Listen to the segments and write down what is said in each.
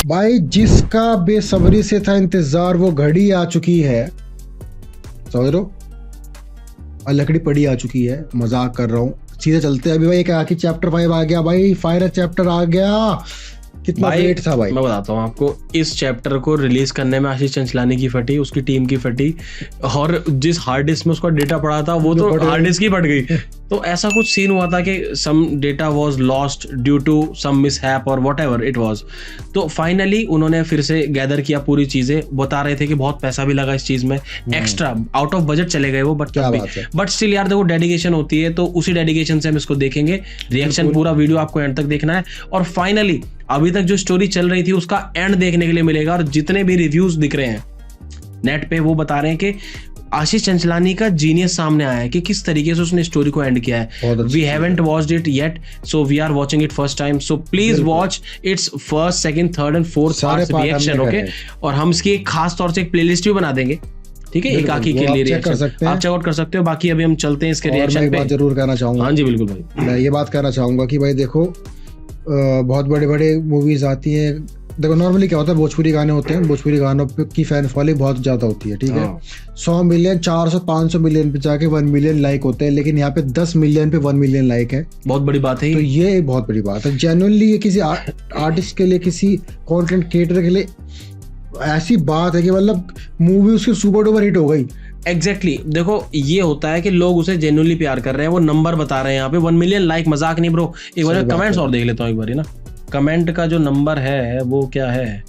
भाई जिसका बेसब्री से था इंतजार वो घड़ी आ चुकी है, समझ लो। और लकड़ी पड़ी आ चुकी है, मजाक कर रहा हूँ। सीधे चलते हैं अभी भाई। एक आखिरी चैप्टर 5 आ गया भाई, फाइनल चैप्टर आ गया। कितना वेट था भाई। मैं बताता हूँ आपको, इस चैप्टर को रिलीज करने में आशीष चंचलानी की फटी, उसकी टीम की फटी, और जिस हार्ड डिस्क में उसका डेटा पड़ा था वो तो हार्ड डिस्क ही फट गई। तो ऐसा कुछ सीन हुआ था कि some data was lost due to some mishap और व्हाटएवर इट वाज। तो फाइनली उन्होंने फिर से गैदर किया पूरी चीजें। बता रहे थे कि बहुत पैसा भी लगा इस चीज में, एक्स्ट्रा आउट ऑफ बजट चले गए वो, बट स्टिल यार देखो डेडिकेशन होती है, तो उसी डेडिकेशन से हम इसको देखेंगे। रिएक्शन पूरा वीडियो आपको एंड तक देखना है। और फाइनली अभी तक जो स्टोरी चल रही थी उसका एंड देखने के लिए मिलेगा। और जितने भी रिव्यूज दिख रहे हैं नेट पे वो बता रहे हैं कि आशीष चंचलानी का जीनियस सामने आया है कि किस तरीके से उसने स्टोरी को एंड किया है। We haven't watched it yet, so we are watching it first time. So please watch its first, second, third and fourth parts reaction, okay. और हम इसकी खास तौर से एक प्लेलिस्ट भी बना देंगे, ठीक है, एक आखी के लिए रिएक्शन आप चेकआउट कर सकते हो। बाकी अभी हम चलते हैं इसके रिएक्शन पे। जरूर कहना चाहूंगा, हाँ जी बिल्कुल भाई, मैं ये बात कहना चाहूंगा कि भाई देखो बहुत बड़े बड़े मूवीज आती हैं। देखो नॉर्मली क्या होता है, भोजपुरी गाने होते हैं, भोजपुरी गानों की फैन फॉलोइंग बहुत ज्यादा होती है, ठीक है। 100 मिलियन 400 500 मिलियन पे जाके 1 मिलियन लाइक होते हैं, लेकिन यहाँ पे 10 मिलियन पे 1 मिलियन लाइक है। बहुत बड़ी बात है। तो ये एक बहुत बड़ी बात है जेन्युइनली। ये किसी आर्टिस्ट के लिए, किसी कंटेंट क्रिएटर के लिए ऐसी बात है कि मतलब मूवी उसकी सुपर डुपर हिट हो गई। एग्जैक्टली देखो ये होता है कि लोग उसे जेन्युइनली प्यार कर रहे हैं, वो नंबर बता रहे हैं यहाँ पे 1 मिलियन लाइक, मजाक नहीं ब्रो। एक बार कमेंट्स और देख लेता हूँ एक बार ना। कमेंट का जो नंबर है वो क्या है,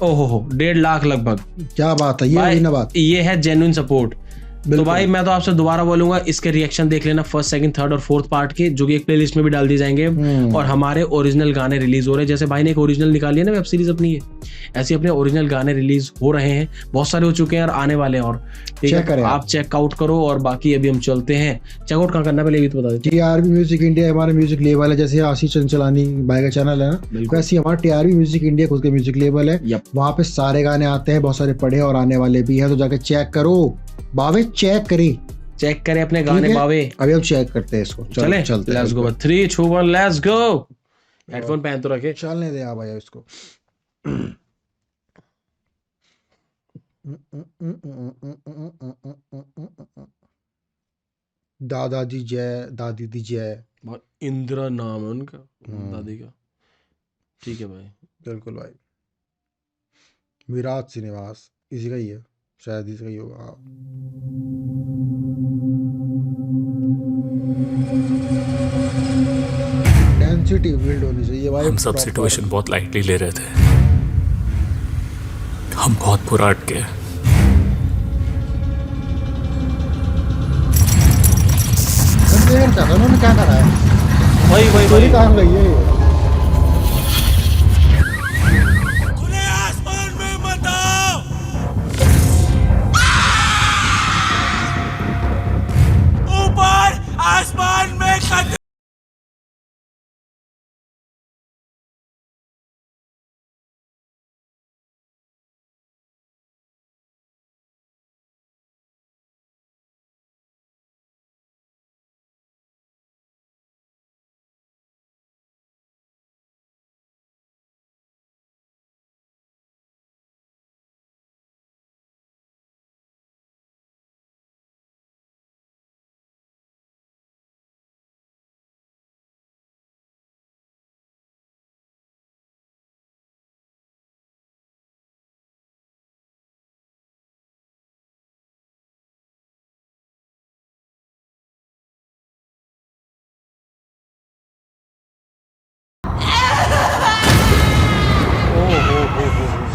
ओहो 1.5 लाख लगभग। क्या बात है, ये ना बात, ये है जेन्युइन सपोर्ट। तो भाई मैं तो आपसे दोबारा बोलूंगा इसके रिएक्शन देख लेना, फर्स्ट, सेकंड, थर्ड और फोर्थ पार्ट के, जो कि एक प्लेलिस्ट में भी डाल दिए जाएंगे। और हमारे ओरिजिनल गाने रिलीज हो रहे हैं, जैसे भाई ने एक ओरिजिनल निकाली है ना वेब सीरीज अपनी, ये ऐसे अपने ओरिजिनल गाने रिलीज हो रहे हैं, बहुत सारे हो चुके हैं और आने वाले और, ठीक है। आप चेकआउट करो। और बाकी अभी हम चलते हैं, चेकआउट कहाँ करना पहले भी तो बता दो। टीआरबी म्यूजिक इंडिया हमारा म्यूजिक लेबल है, जैसे आशीष चंचलानी भाई का चैनल है ना, वैसे हमारा टीआरबी म्यूजिक इंडिया खुद का म्यूजिक लेबल है। वहाँ पे सारे गाने आते हैं, बहुत सारे पढ़े और आने वाले भी हैं, तो जाके चेक करो बावे, चेक करें अपने गाने बावे। अभी हम चेक करते हैं इसको, चले चलते हैं। Let's go 3 2 1 let's go. Headphone पहन तो रखे, चलने दे भाई इसको। दादाजी जय, दादी दी जय। इंदिरा नाम है उनका, दादी का, ठीक है भाई। बिल्कुल भाई, विराट श्रीनिवास इसी का ही है शायद, इसी का ही होगा। डेंसिटी बिल्ड होनी चाहिए भाई। हम सब सिचुएशन बहुत लाइटली ले रहे थे, हम बहुत बुरा अटके। उन्होंने क्या करा है, वही कहाँ गई है। आसमान में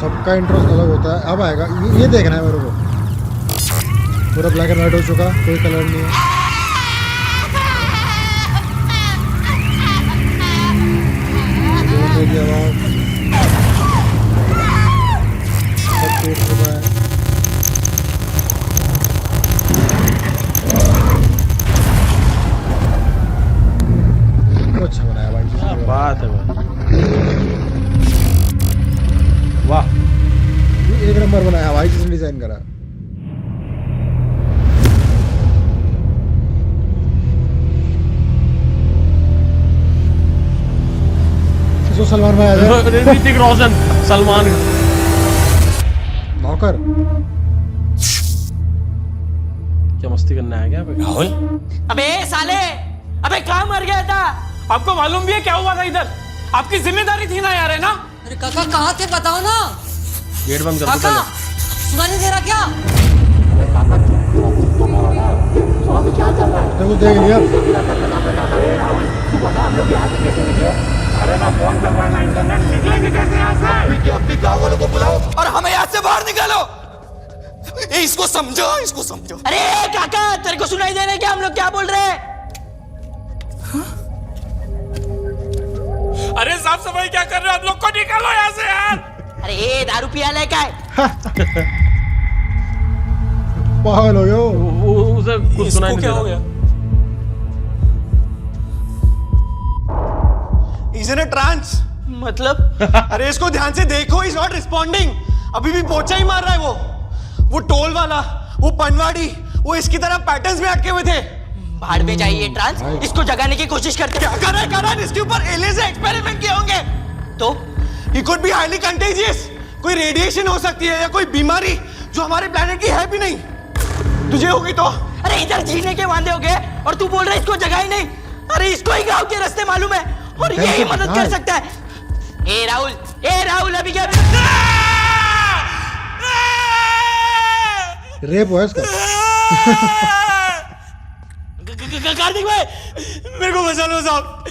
सबका इंटरेस्ट अलग होता है। अब आएगा ये देखना है मेरे को, पूरा ब्लैक एंड व्हाइट हो चुका, कोई कलर नहीं है। सब टूट चुका है। अच्छा बनाया भाई, क्या बात है भाई, वाह एक नंबर बनाया भाई जिसने डिजाइन करा। सलमान भाई आ जाए। ऋतिक रोशन, सलमान। नौकर। क्या मस्ती करना है क्या? राहुल, अबे साले, अबे कहाँ मर गया था? आपको मालूम भी है क्या हुआ था इधर? आपकी जिम्मेदारी थी ना यार, है ना? अरे काका कहाँ थे बताओ ना। गेट बंद कर दो काका पहले। सुना नहीं दे रहा क्या? तो कुछ देख लिया। और हमें यहाँ से बाहर निकालो। इसको समझो, इसको समझो। अरे काका, तेरे को सुनाई दे रहा है क्या हम लोग क्या बोल रहे हैं? अरे साफ सफाई क्या कर रहे हो आप लोग? को निकालो यहाँ से यार। अरे ये दारू पिया ले क्या है? पागल हो गयो। उसे कुछ सुनाई नहीं क्या हो दे गया? रहा। He's in a trance. मतलब अरे इसको ध्यान से देखो, he's not responding. अभी भी पोचा ही मार रहा है वो टोल वाला, वो पनवाड़ी, वो इसकी तरह पैटर्न्स में अटके हुए थे। भाड़ में जाइए ट्रांस, इसको जगाने की कोशिश करते क्या कर रहा है? इसके ऊपर एलियन से एक्सपेरिमेंट किए होंगे। तो He could be highly contagious. कोई रेडिएशन हो सकती है या कोई बीमारी जो हमारे प्लेनेट की है भी नहीं। तुझे होगी तो? अरे इधर जीने के वादे हो गए और तू बोल रहा है इसको जगा ही नहीं। अरे इसको ही गांव के रास्ते मालूम है और यही मदद कर सकता है। ए राहुल अभी क्या? रेप हुआ है इसका। कार्तिक भाई, मेरे को बचा लो साहब,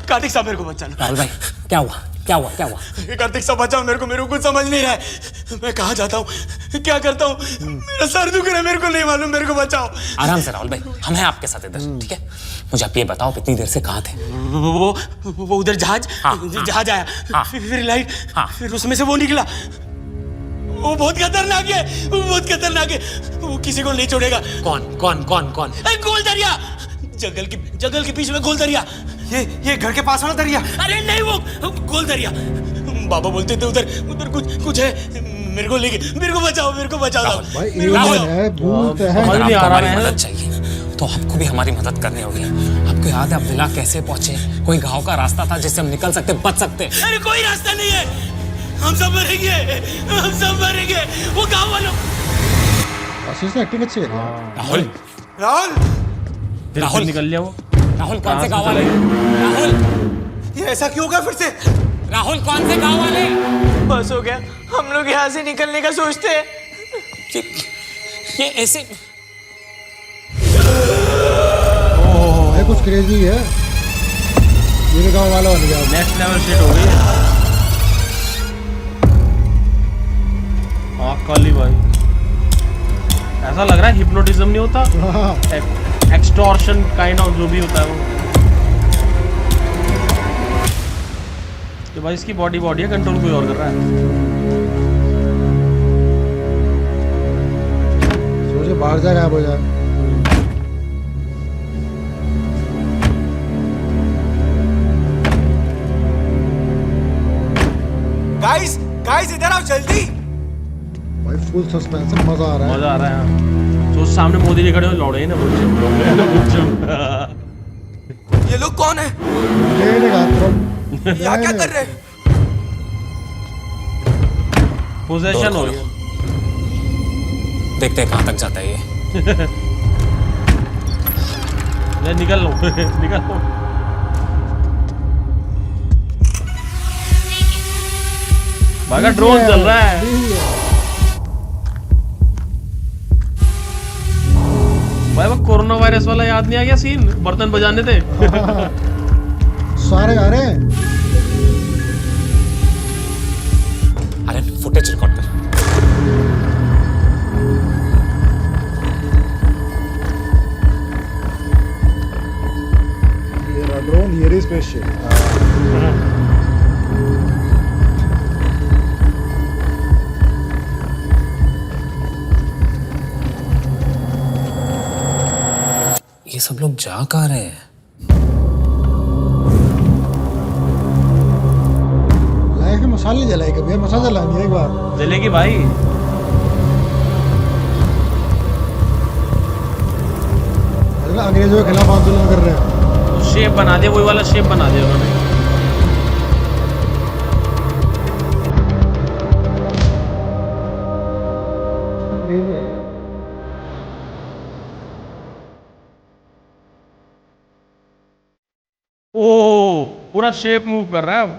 कार्तिक साहब मेरे को बचा लो। राहुल भाई, क्या हुआ? क्या हुआ? क्या हुआ? कार्तिक साहब बचाओ मेरे को कुछ समझ नहीं रहा है। मैं कहाँ जाता हूँ, क्या करता हूँ? मेरा सर दुख रहा है, मेरे को नहीं मालूम, मेरे को बचाओ। आराम से राहुल भाई, हम हैं आपके साथ इधर, ठीक है? मुझे आप ये बताओ इतनी देर से कहाँ थे? वो उधर जहाज आया, हाँ। फिर लाइट, हाँ। फिर उसमें से वो निकला। वो बहुत खतरनाक है, वो बहुत खतरनाक है, वो किसी को नहीं छोड़ेगा। कौन? गोल दरिया, जंगल के बीच में गोल दरिया, ये घर के पास वाला दरिया। अरे नहीं, वो गोल दरिया। बाबा बोलते थे उधर कुछ है। मेरे को बचाओ भाई राहुल। एलियन है, भूत है। समझ नहीं आ आपको रहा हमारी है। मदद चाहिए तो आपको भी हमारी मदद करनी होगी। आपको याद है आप विला कैसे पहुंचे? कोई गांव का रास्ता था जिससे हम निकल सकते, बच सकते। अरे कोई रास्ता नहीं है, हम सब मरेंगे। वो गांव वालों। आशीष ने एक्टिंग अच्छी है। राहुल, राहुल निकल लिया वो। राहुल कौन से गांव वाले? राहुल, ये ऐसा क्यों होगा फिर से? राहुल कौन से गांव वाले? बस हो गया, हम लोग यहाँ से निकलने का सोचते हैं। ये ऐसे भाई कुछ क्रेजी है। ये भी गाँव वाला बन गया। नेक्स्ट लेवल शिट हो गई। हाँ काली भाई, ऐसा लग रहा है हिप्नोटिज्म नहीं होता, हाँ। एक्सटॉर्शन काइंड ऑफ जो भी होता है वो। तो भाई इसकी बॉडी है, कंट्रोल कोई और कर रहा है। सोचे बाहर जा, गायब हो जाए। गाइस इधर आओ जल्दी। भाई फुल सस्पेंस, मजा आ रहा है। मजा आ रहा है हाँ। तो सामने मोदी जी खड़े हो, लौड़े ना ये लोग कौन है? यहाँ क्या कर रहे हैं? पोजेशन हो गया। देखते हैं कहाँ तक जाता है ये। निकल लो निकल लो। भागा ड्रोन चल रहा है। भाई वो कोरोना वायरस वाला याद नहीं आ गया सीन? बर्तन बजाने थे। सारे गा रहे हैं। अरे फुटेज रिकॉर्ड कर। ये रहा ड्रोन, ये रही स्पेसशिप। ये सब लोग जा कहाँ रहे हैं? लाइफ में मसाले जलाए कभी, मसाला जलाएंगे एक बार। जलेगी भाई। अंग्रेजों के खिलाफ आंदोलन कर रहे हैं। शेप बना दिया, वही वाला शेप बना दिया उन्होंने। पूरा शेप मूव कर रहा है अब।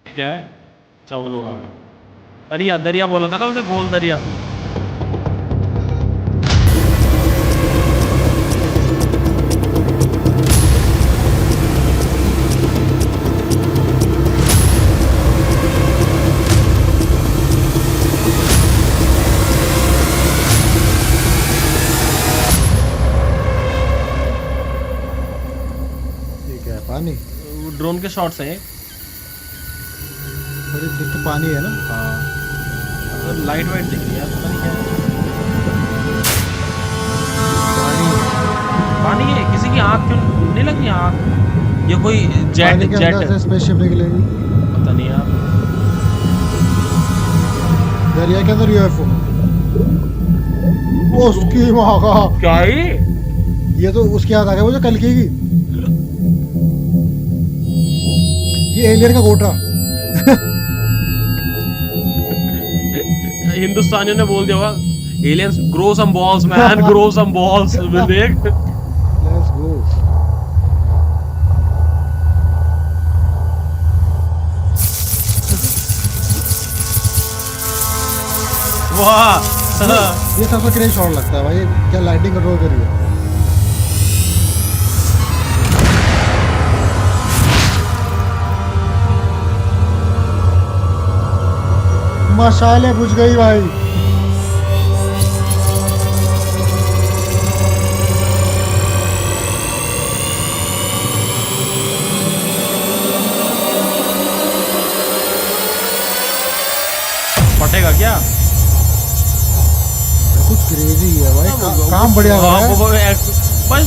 क्या है चावल होगा दरिया दरिया बोला था ना उसे गोल दरिया। ये क्या है, पानी? ड्रोन के शॉट्स हैं। अरे दिख तो पानी है ना। हाँ लाइट वाइट दिख रही है पता नहीं क्या है। पानी है किसी की आँख क्यों नहीं लगी आँख? ये कोई जेट पानी के जेट अंदर से स्पेसशिप निकलेगी। पता नहीं यार। दरिया के अंदर यूएफओ। उसकी माँ का क्या है ये तो उसकी याद आ गया मुझे कल की। ये एलियन का गोटा। हिंदुस्तानियों ने बोल दिया होगा एलियंस ग्रो सम बॉल्स मैन ग्रो सम बॉल्स देख। Let's go. वाह ये सबसे क्रेज शॉट लगता है भाई। क्या लाइटिंग कंट्रोल कर रही है। मशाले बुझ गई भाई। फटेगा क्या? कुछ क्रेजी है भाई। काम बढ़िया हो रहा है। बस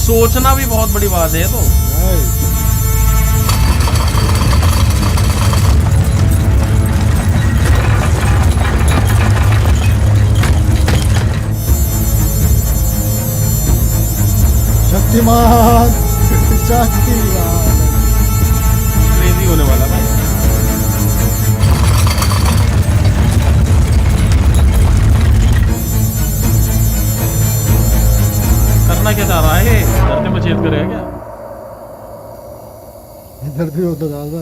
सोचना भी बहुत बड़ी बात है तो। शक्तिमान शक्तिमान क्रेजी होने वाला भाई। करना क्या चाह रहा है ये? धरती में छेद करेगा क्या? इधर भी होता ज्यादा।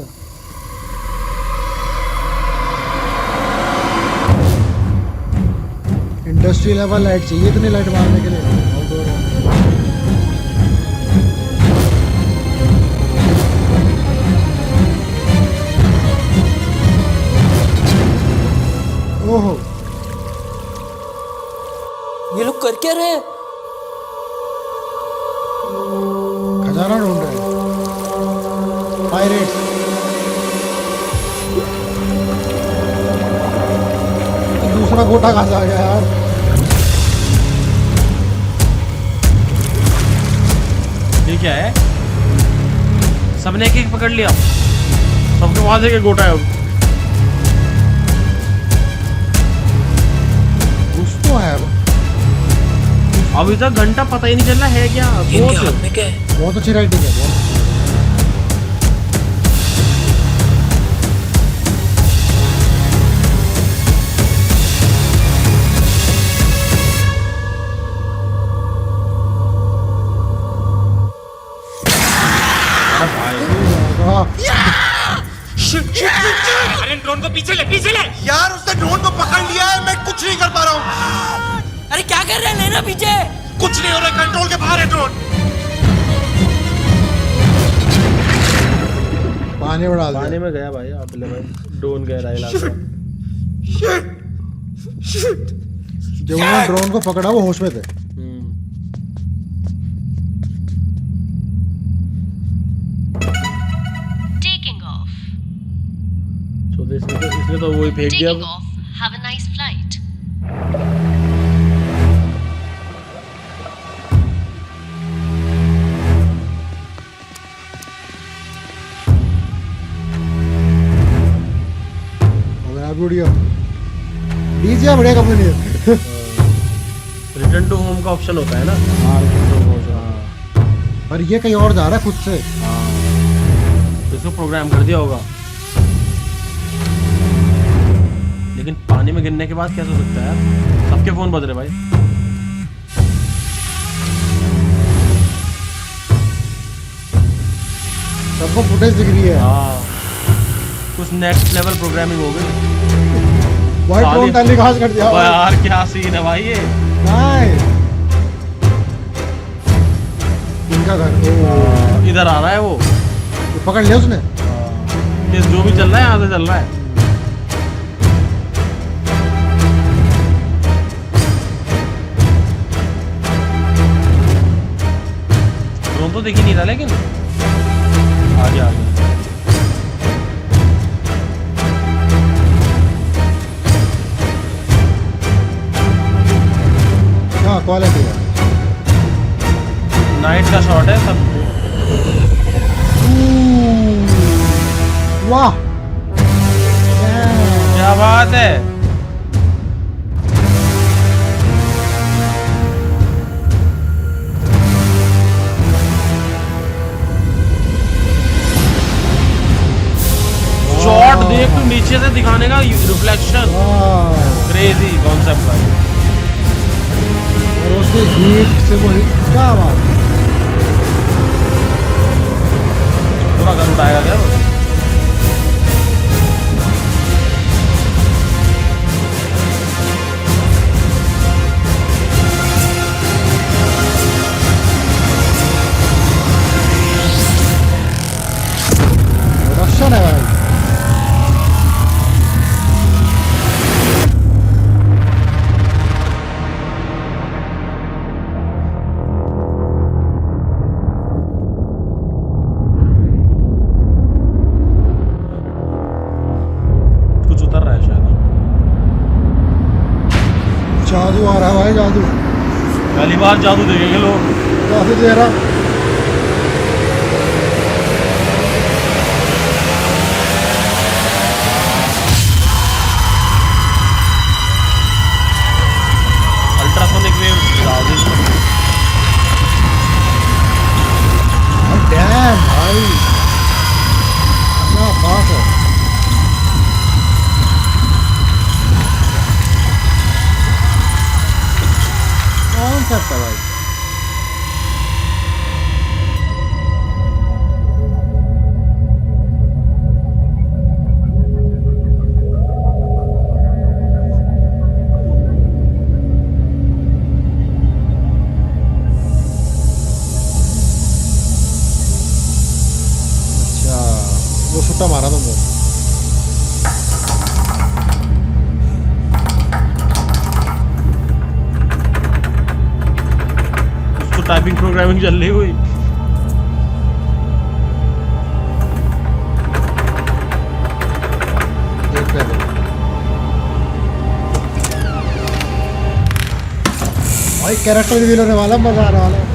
इंडस्ट्री लेवल लाइट चाहिए इतनी लाइट मारने के लिए। ओहो ये लोग कर क्या रहे हैं? खजाना ढूंढ रहे हैं। पायरेट्स। दूसरा गोटा कहाँ से आ गया यार? ये क्या है? सबने एक एक पकड़ लिया। सबके पास एक गोटा है अब। कुछ तो है। अभी तक घंटा पता ही नहीं चल रहा है क्या? इनके हाथ में क्या है? बहुत अच्छी राइटिंग है। बहुत अरे ड्रोन को पीछे ले यार। उसने ड्रोन को पकड़ लिया है। मैं कुछ नहीं कर पा रहा हूँ। अरे क्या कर रहे हैं? लेना पीछे। कुछ नहीं हो रहा। कंट्रोल के बाहर है ड्रोन। पानी में डाल पानी दिया। में गया भाई। आप ले भाई ड्रोन गहरा इलाका। जब उन्होंने ड्रोन को पकड़ा वो होश में थे। इसने तो वही फेंक दिया। Have a nice flight. बढ़िया डीजे बढ़िया कंपनी है। रिटर्न टू होम का ऑप्शन होता है ना। हाँ, और ये कहीं और जा रहा है खुद से। उसको प्रोग्राम कर दिया होगा। लेकिन पानी में गिरने के बाद कैसे हो सकता है यार? सबके फोन बज रहे भाई। सबको फुटेज दिख रही है। हाँ, कुछ नेक्स्ट लेवल प्रोग्रामिंग हो गई। व्हाइट ड्रोन टेलीकास्ट कर दिया। ओए यार क्या सीन है भाई ये। नाइस। इनका घर इधर आ रहा है वो। पकड़ लिया उसने। ये जो भी चल रहा है यहाँ से चल रहा है। ड्रोन तो दिख ही नहीं रहा लेकिन आगे आगे। हाँ क्वालिटी है। नाइट का शॉट है सब। वाह क्या बात है। शॉट देख तू, नीचे से दिखाने का रिफ्लेक्शन। क्रेजी कॉन्सेप्ट भाई। और उसके हीट से वो क्या बात। पूरा घर उठाएगा क्या वो? प्रोडक्शन है भाई। कुछ उतर रहा है शायद। जादू आ रहा है भाई, जादू। पहली बार जादू देखेंगे लोग। जादू दे रहा। अल्ट्रासोनिक वेव डैम भाई क्या बात है। कौन करता भाई। वो छुट्टा मारा तुमने। उसको टाइपिंग प्रोग्रामिंग चल रही हुई। देख ले भाई, कैरेक्टर रिवील होने वाला, मजा आने वाला।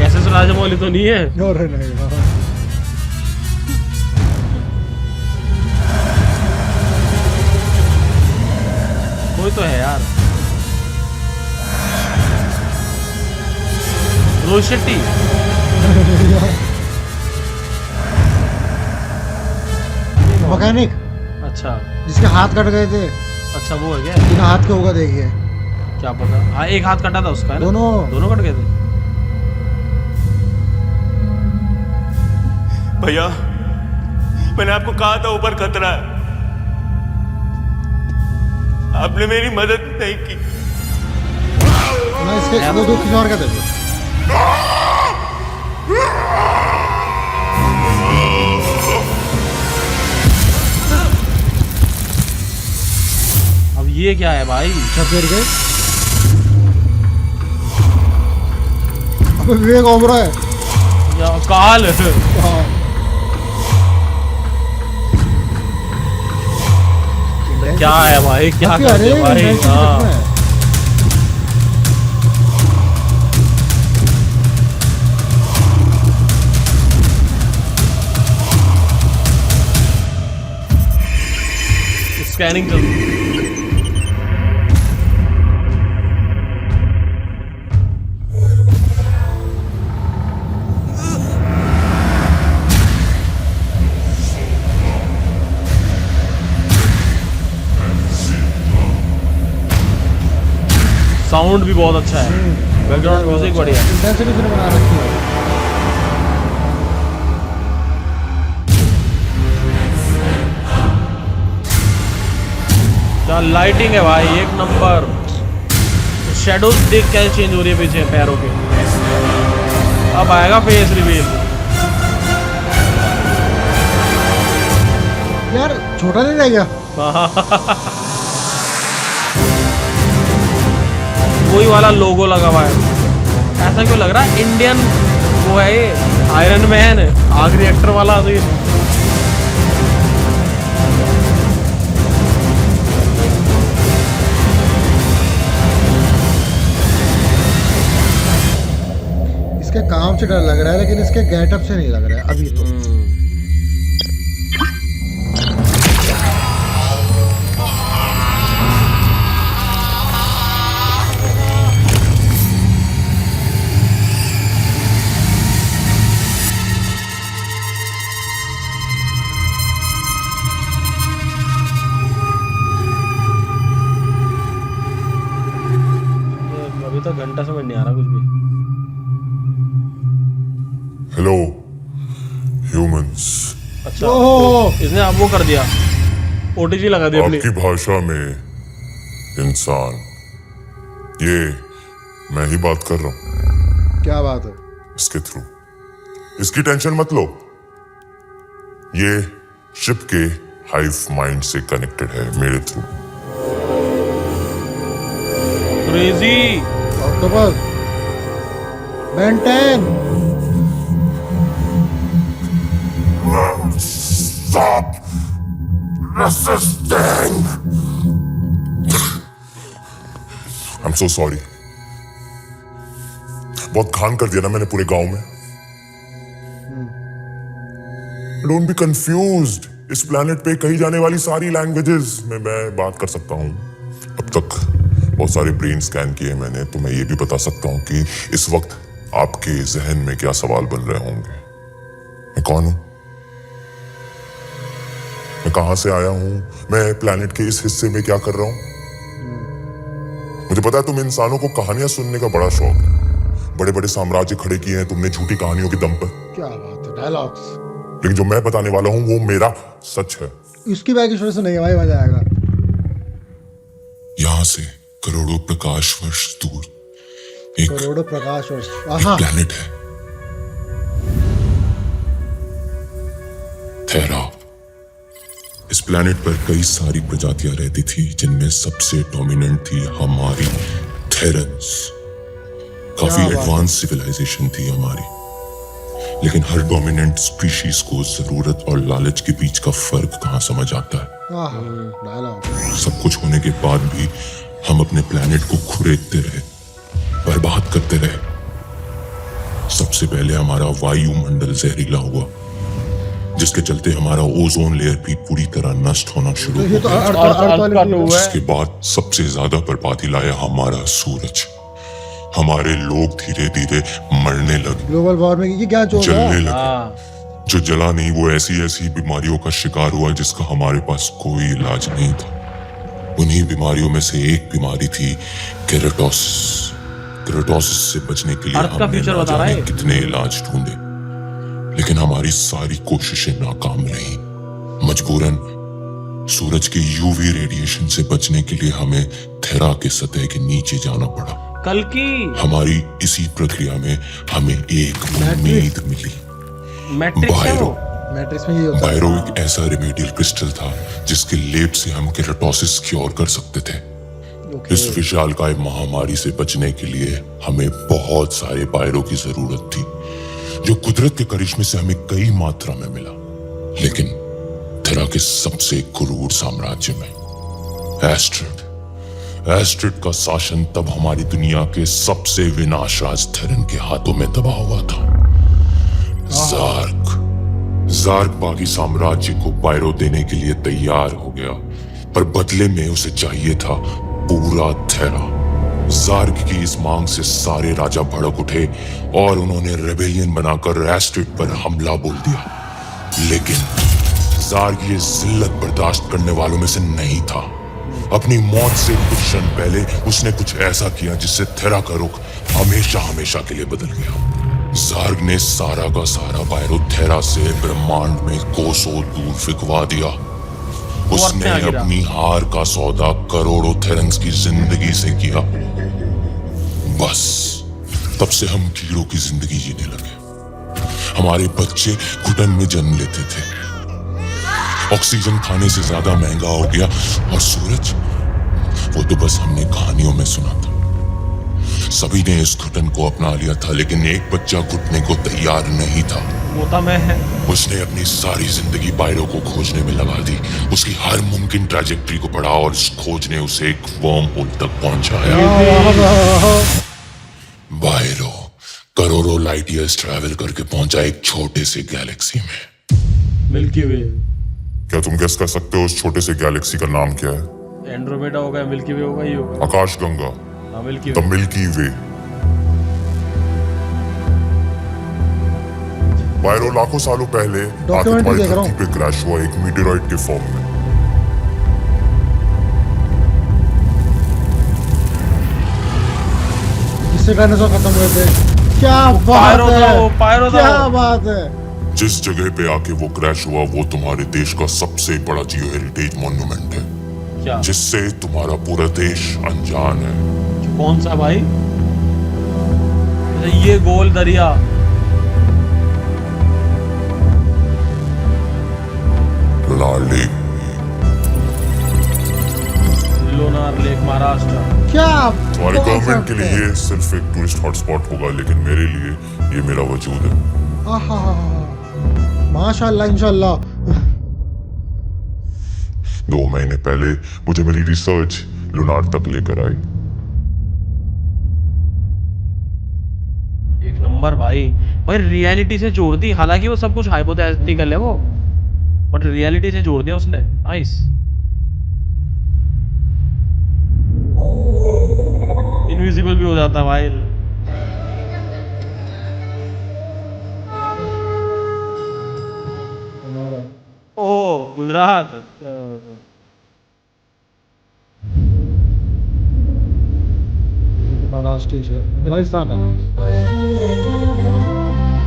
ऐसे राजामौली तो नहीं है। अरे नहीं हाँ। कोई तो है यार। रोहित शेट्टी। मैकेनिक अच्छा जिसके हाथ कट गए थे। अच्छा वो है क्या? बिना हाथ के होगा, देखिए। क्या पता। हाँ एक हाथ कटा था उसका है ना? दोनों कट गए थे। भैया मैंने आपको कहा था ऊपर खतरा है, आपने मेरी मदद नहीं की। ना इसके दो किसी और का दे। अब ये क्या है भाई? फिर गए। अब विवेक ओबरा है या काल। क्या है भाई? क्या कर रहे हो भाई? हाँ स्कैनिंग चल। साउंड भी बहुत अच्छा है, बैकग्राउंड म्यूजिक बढ़िया है। इंटेंसिटी उसने बना रखी है। क्या लाइटिंग है भाई, एक नंबर। शेडोज देख कैसे चेंज हो रही है पीछे पैरों के। अब आएगा फेस रिवील। यार छोटा नहीं रह गया? वही वाला लोगो लगा हुआ है। ऐसा क्यों लग रहा है इंडियन वो है ये आयरन मैन आग रिएक्टर वाला। तो ये इसके काम से डर लग रहा है, लेकिन इसके गेटअप से नहीं लग रहा है अभी तो। अभी तो घंटा समझ नहीं आ रहा कुछ भी। हेलो ह्यूमंस, अच्छा तो इसने अब वो कर दिया, ओटीजी लगा दिया अपनी। आपकी भाषा में इंसान, ये मैं ही बात कर रहा हूँ क्या बात है? इसके थ्रू। इसकी टेंशन मत लो, ये शिप के हाइव माइंड से कनेक्टेड है मेरे through. Crazy octopus, Ben 10। Stop resisting. I'm so sorry. बहुत खान कर दिया ना मैंने पूरे गांव में। Don't be confused. इस प्लेनेट पे कही जाने वाली सारी लैंग्वेजेस में मैं बात कर सकता हूँ। अब तक बहुत सारे ब्रेन स्कैन किए मैंने, तो मैं ये भी बता सकता हूँ कि इस वक्त आपके जहन में क्या सवाल बन रहे होंगे। मैं कौन हूँ, मैं कहां से आया हूं, मैं प्लेनेट के इस हिस्से में क्या कर रहा हूं। मुझे पता है तुम इंसानों को कहानियां सुनने का बड़ा शौक है। बड़े बड़े साम्राज्य खड़े किए हैं तुमने झूठी कहानियों के दम पर। क्या बात है, डायलॉग्स। लेकिन जो मैं बताने वाला हूं वो मेरा सच है। इसकी बैग की वजह से नहीं है भाई, मजा आएगा। यहां से करोड़ों प्रकाश वर्ष दूर एक करोड़ों प्रकाश वर्ष प्लेनेट है, थेरा। इस प्लेनेट पर कई सारी प्रजातियां रहती थी, जिनमें सबसे डोमिनेंट थी हमारी थेरन्स। काफी एडवांस सिविलाइजेशन थी हमारी, लेकिन हर डोमिनेंट स्पीशीज को जरूरत और लालच के बीच का फर्क कहां समझ आता है। सब कुछ होने के बाद भी हम अपने प्लेनेट को खुरेदते रहे, बर्बाद करते रहे। सबसे पहले हमारा वायुमंडल जहरीला हुआ, जिसके चलते हमारा ओजोन लेयर भी पूरी तरह नष्ट होना शुरू हो गया। इसके बाद सबसे ज्यादा बर्बादी लाया हमारा सूरज। हमारे लोग धीरे धीरे मरने लगे, ग्लोबल वार्मिंग की क्या जलने लगे। जो जला नहीं वो ऐसी ऐसी बीमारियों का शिकार हुआ जिसका हमारे पास कोई इलाज नहीं था। उन्हीं बीमारियों में से एक बीमारी थी केराटोसिस। केराटोसिस से बचने के लिए हमने न जाने कितने इलाज ढूंढे, लेकिन हमारी सारी कोशिशें नाकाम रहीं। मजबूरन सूरज के यूवी रेडिएशन से बचने के लिए हमें थेरा के सतह के नीचे जाना पड़ा। कल की हमारी इसी प्रक्रिया में हमें एक उम्मीद मिली, बायरो। बायरो एक ऐसा रेमेडियल क्रिस्टल था जिसके लेप से हम केराटोसिस क्योर कर सकते थे। इस विशालकाय महामारी से बचने के लिए हमें बहुत सारे बायरो की जरूरत थी, जो कुदरत के करिश्मे से हमें कई मात्रा में मिला। लेकिन थेरा के सबसे क्रूर साम्राज्य में एस्ट्रिड का शासन तब हमारी दुनिया के सबसे विनाशराज थेरन के हाथों में दबा हुआ था। ज़ार्क बाकी साम्राज्य को बायरो देने के लिए तैयार हो गया, पर बदले में उसे चाहिए था पूरा थेरा। ज़ार्क की इस मांग से सारे राजा भड़क उठे और उन्होंने रेबेलियन बनाकर एस्ट्रिड पर हमला बोल दिया। लेकिन ज़ार्क ये जिल्लत बर्दाश्त करने वालों में से नहीं था। अपनी मौत से कुछ क्षण पहले उसने कुछ ऐसा किया जिससे थेरा का रुख हमेशा हमेशा के लिए बदल गया। ज़ार्ग ने सारा का सारा पायरो थेरा से ब्रह्मांड में कोसों दूर फिकवा दिया। उसने अपनी हार का सौदा करोड़ों थेरन्स की जिंदगी से किया। बस तब से हम कीड़ों की जिंदगी जीने लगे। हमारे बच्चे घुटन में जन्म लेते थे। ऑक्सीजन खाने से ज्यादा महंगा हो गया और सूरज, वो तो बस हमने कहानियों में सुना था। सभी ने इस घुटन को अपना लिया था, लेकिन एक बच्चा घुटने को तैयार नहीं था। वो था मैं है। उसने अपनी सारी जिंदगी बायरो को खोजने में लगा दी। उसकी हर मुमकिन ट्रैजेक्टरी को पढ़ा और इस खोज ने उसे एक वर्म होल तक पहुंचाया। बायरो करोड़ों लाइट ईयर्स ट्रैवल करके पहुंचा एक छोटे से गैलेक्सी में, मिल्की वे। क्या तुम गेस कर सकते हो उस छोटे से गैलेक्सी का नाम क्या है? एंड्रोमेडा होगा, मिल्की वे होगा, ये होगा। आकाश गंगा, हाँ, मिल्की द वे। मिल्की वे। बायरो लाखों सालों पहले आके तुम्हारी धरती पे क्रैश हुआ एक मीटेरॉइड के फॉर्म में। इससे डायनासोर खत्म हुए थे। क्या बात है, पायरो था, क्या बात है। जिस जगह पे आके वो क्रैश हुआ वो तुम्हारे देश का सबसे बड़ा जियो हेरिटेज मॉन्यूमेंट है, क्या? जिससे तुम्हारा पूरा देश अनजान है। कौन सा भाई? ये गोल दरिया, लोनार लेक। लोनार लेक, महाराष्ट्र। क्या तुम्हारे गवर्नमेंट के लिए ये सिर्फ एक टूरिस्ट हॉटस्पॉट होगा, लेकिन मेरे लिए ये मेरा वजूद है। माशाल्लाह, इंशाल्लाह। 2 महीने पहले मुझे मेरी रिसर्च लुनार तक लेकर आई। एक नंबर भाई। भाई रियलिटी से जोड़ दी, हालांकि वो सब कुछ हाइपोथेटिकल है वो, बट रियलिटी से जोड़ दिया उसने। नाइस। इनविजिबल भी हो जाता भाई। ओ गुजरात। राजस्थान है।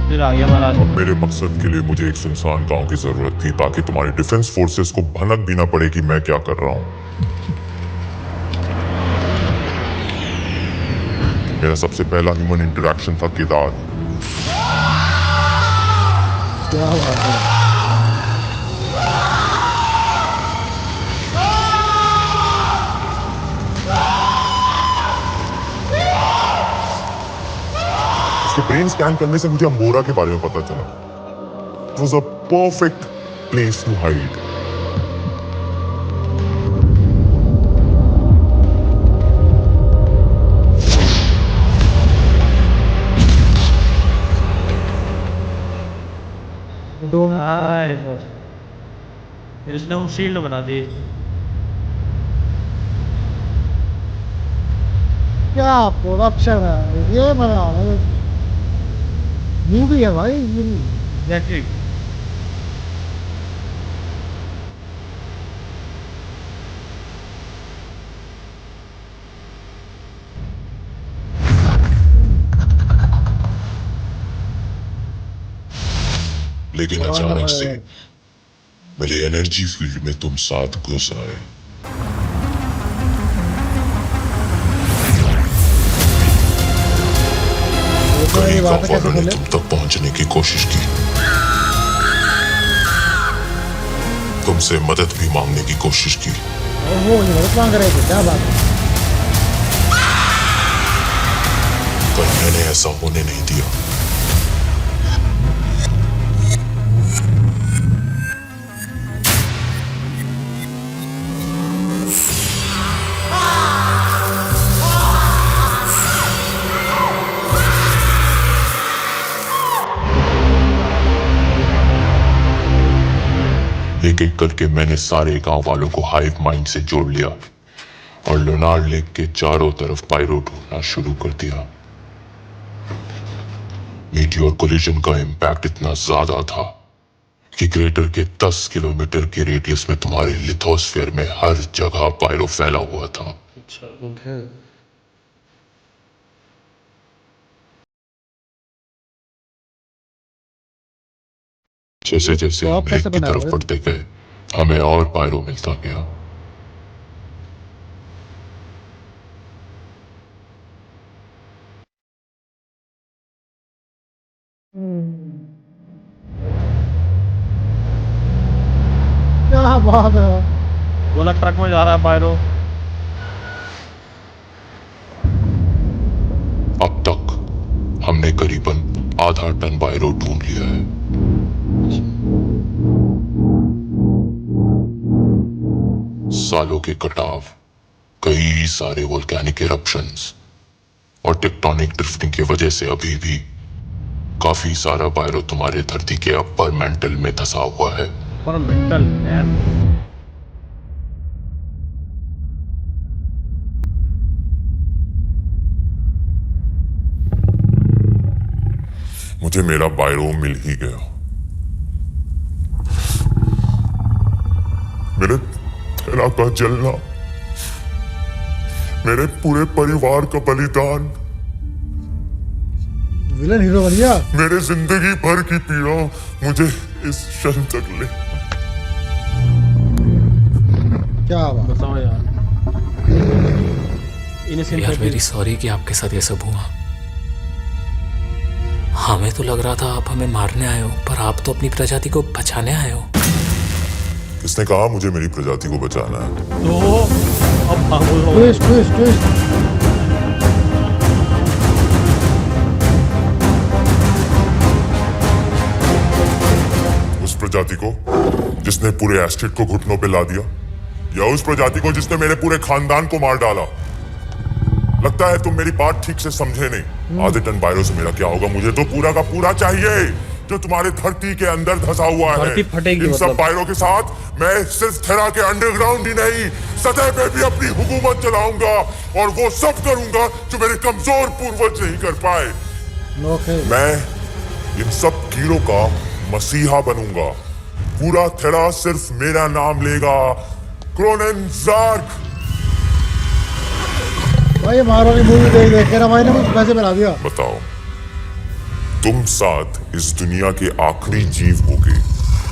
फिर आ गया महाराष्ट्र। मेरे मकसद के लिए मुझे एक सुनसान गांव की जरूरत थी, ताकि तुम्हारी डिफेंस फोर्सेस को भनक भी ना पड़े कि मैं क्या कर रहा हूँ। मेरा सबसे पहला ह्यूमन इंटरेक्शन था केदार। क्या बात है। उसके ब्रेन स्कैन करने से मुझे अम्बोरा के बारे में पता चला। It was a perfect place to hide. इसने वो शील्ड बना दी। क्या प्रोडक्शन है ये, बना मूवी है भाई। एग्जैक्टली। लेकिन अचानक से मेरे एनर्जी फील्ड में तुम साथ घुस आए। कई गांववालों ने तुम तक पहुंचने की कोशिश की, तुमसे मदद भी मांगने की कोशिश की। ओहो, ये मदद मांग रहे थे, क्या बात है। पर मैंने ऐसा होने नहीं दिया। एक एक करके मैंने सारे गांव वालों को हाइव माइंड से जोड़ लिया और लोनार लेक के चारों तरफ पायरो ढूंढना शुरू कर दिया। मीटियोर कोलिजन का इम्पैक्ट इतना ज्यादा था कि क्रेटर के 10 किलोमीटर के रेडियस में तुम्हारे लिथोस्फीयर में हर जगह पायरो फैला हुआ था। जैसे जैसे तो आप हम कैसे लेक की तरफ बनाओगे? बढ़ते गए हमें और पायरो मिलता गया। क्या बात है। बोला ट्रक में जा रहा है पायरो। अब तक हमने करीबन आधा टन पायरो ढूंढ लिया है। सालों के कटाव, कई सारे वोल्केनिक इरप्शंस और टेक्टोनिक ड्रिफ्टिंग की वजह से अभी भी काफी सारा पायरो तुम्हारे धरती के अपर मेंटल में धंसा हुआ है। पर मेंटल यार, मुझे मेरा पायरो मिल ही गया। मेरे थैला का जलना, मेरे पूरे परिवार का बलिदान, विलन हीरो बन गया। मेरे जिंदगी भर की पीड़ा मुझे इस क्षण तक ले। क्या बात। बताओ यार, इनसेंट यार वेरी सॉरी कि आपके साथ ये सब हुआ। हमें तो लग रहा था आप हमें मारने आए हो, पर आप तो अपनी प्रजाति को बचाने आए हो। किसने कहा मुझे मेरी प्रजाति को बचाना है? तो अब ट्विस्ट ट्विस्ट ट्विस्ट। उस प्रजाति को जिसने पूरे एस्टेट को घुटनों पे ला दिया, या उस प्रजाति को जिसने मेरे पूरे खानदान को मार डाला? लगता है तुम मेरी बात ठीक से समझे नहीं। आधे टन पायरो से मेरा क्या होगा? मुझे तो पूरा का पूरा चाहिए जो तुम्हारे धरती के अंदर धंसा हुआ है। धरती फटेगी इन सब मतलब। पायरो के साथ मैं सिर्फ थेरा के अंडरग्राउंड ही नहीं, सतह पे भी अपनी हुकूमत चलाऊंगा और वो सब करूंगा जो मेरे कमजोर पूर्वज नहीं कर पाए। ओके। मैं इन सब कीड़ों का मसीहा बनूंगा। पूरा थेरा सिर्फ मेरा नाम लेगा, क्रोनन ज़ार्क। भाई मारो मूवी देख देख के ना भाई ने मुझे पैसे बना दिया। बताओ, तुम साथ इस दुनिया के आखिरी जीव होगे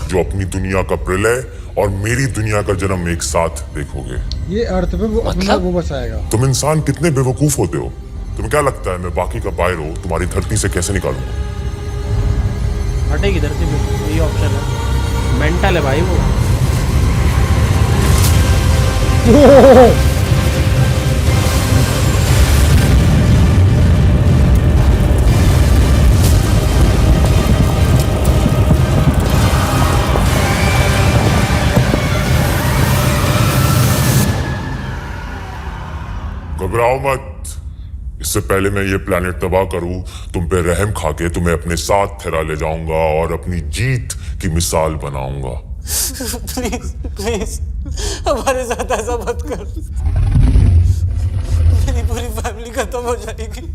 जो अपनी दुनिया का प्रलय और मेरी दुनिया का जन्म एक साथ देखोगे। ये अर्थ पे वो अपना वो बसाएगा। तुम इंसान कितने बेवकूफ होते हो। तुम्हें क्या लगता है मैं बाकी का पायरो तुम्हारी धरती से कैसे निकालूंगा? फटेगी धरती पे, यही ऑप्शन है। मेंटल है भाई वो। घबराओ मत। इससे पहले मैं ये प्लेनेट तबाह करूं, तुम पे रहम खा के तुम्हें अपने साथ थेरा ले जाऊंगा और अपनी जीत की मिसाल बनाऊंगा। प्लीज प्लीज हमारे साथ ऐसा मत कर। मेरी पूरी फैमिली खत्म हो जाएगी।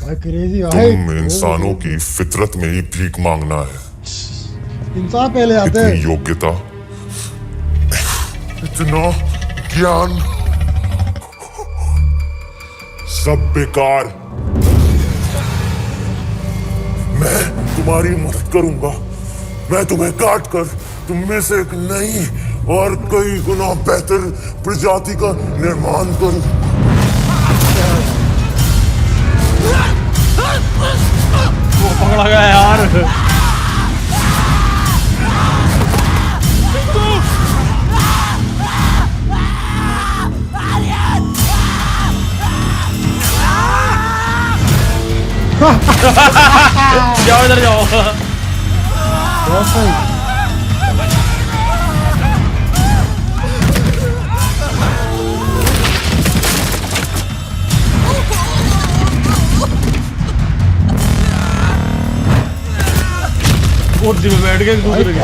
भाई क्रेजी भाई। तुम इंसानों की फितरत में ही भीख मांगना है। इंसान पहले आते हैं। इतनी योग्यता, इतना ज्ञान, सब बेकार। मैं तुम्हारी मदद करूंगा। मैं तुम्हें काट कर तुम में से एक नई और कई गुना बेहतर प्रजाति का निर्माण करूं। वो पकड़ा गया यार। जाओ इधर जाओ। बहुत सही। कुर्सी में बैठ के दूसरे के।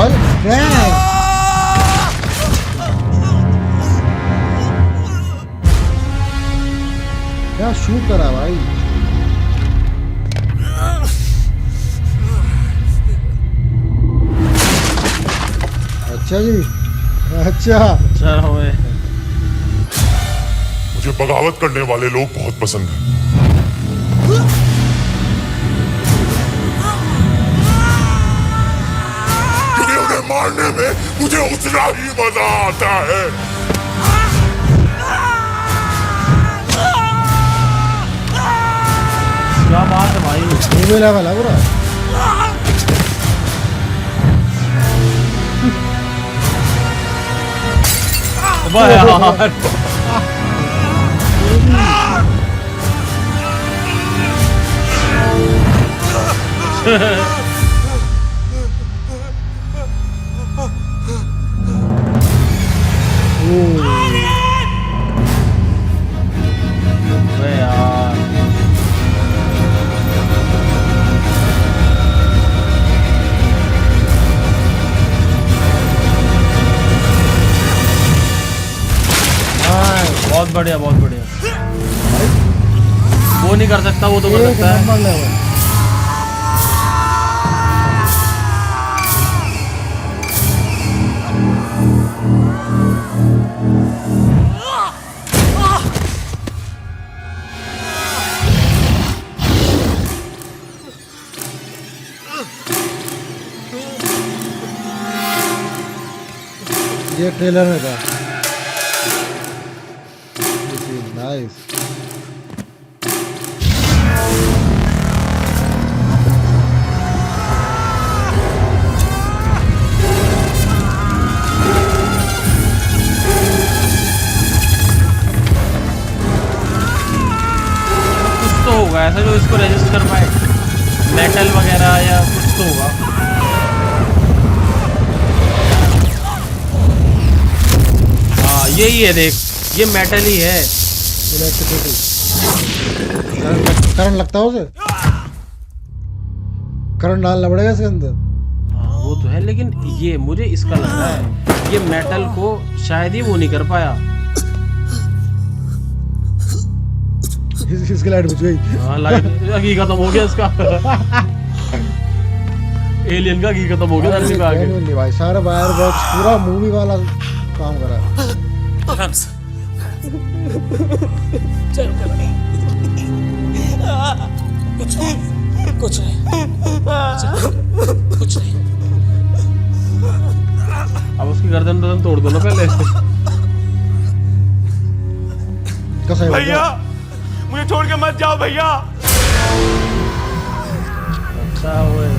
क्या शूट करा भाई। अच्छा जी, अच्छा। अच्छा होए। मुझे बगावत करने वाले लोग बहुत पसंद हैं। क्योंकि उन्हें मारने में मुझे उतना ही मजा आता है। क्या बात है भाई, ये लेवल है पूरा। वाह यार। अबे यार, बहुत बढ़िया बहुत बढ़िया। वो नहीं कर सकता, वो तो कर सकता है। Number level. ये ट्रेलर में था। नाइस। कुछ तो होगा ऐसा जो इसको रजिस्टर कर पाए, मेटल वगैरह या कुछ तो होगा। हाँ यही है, देख ये मेटल ही है। करंट लगता है उसे, करंट डालना पड़ेगा इसके अंदर। हाँ वो तो है, लेकिन ये मुझे इसका लग रहा है ये मेटल को शायद ही वो नहीं कर पाया। इसकी लाइट बुझ गई। हाँ लाइट घी खत्म हो गया इसका। एलियन का घी खत्म हो गया धरती पे आके। नहीं भाई, सारा वायर बॉक्स पूरा मूवी वाला काम कर रहा है। कुछ नहीं, कुछ नहीं। अब उसकी गर्दन वर्दन तोड़ दो ना पहले। कैसा है भैया मुझे छोड़ के मत जाओ भैया। अच्छा हुए।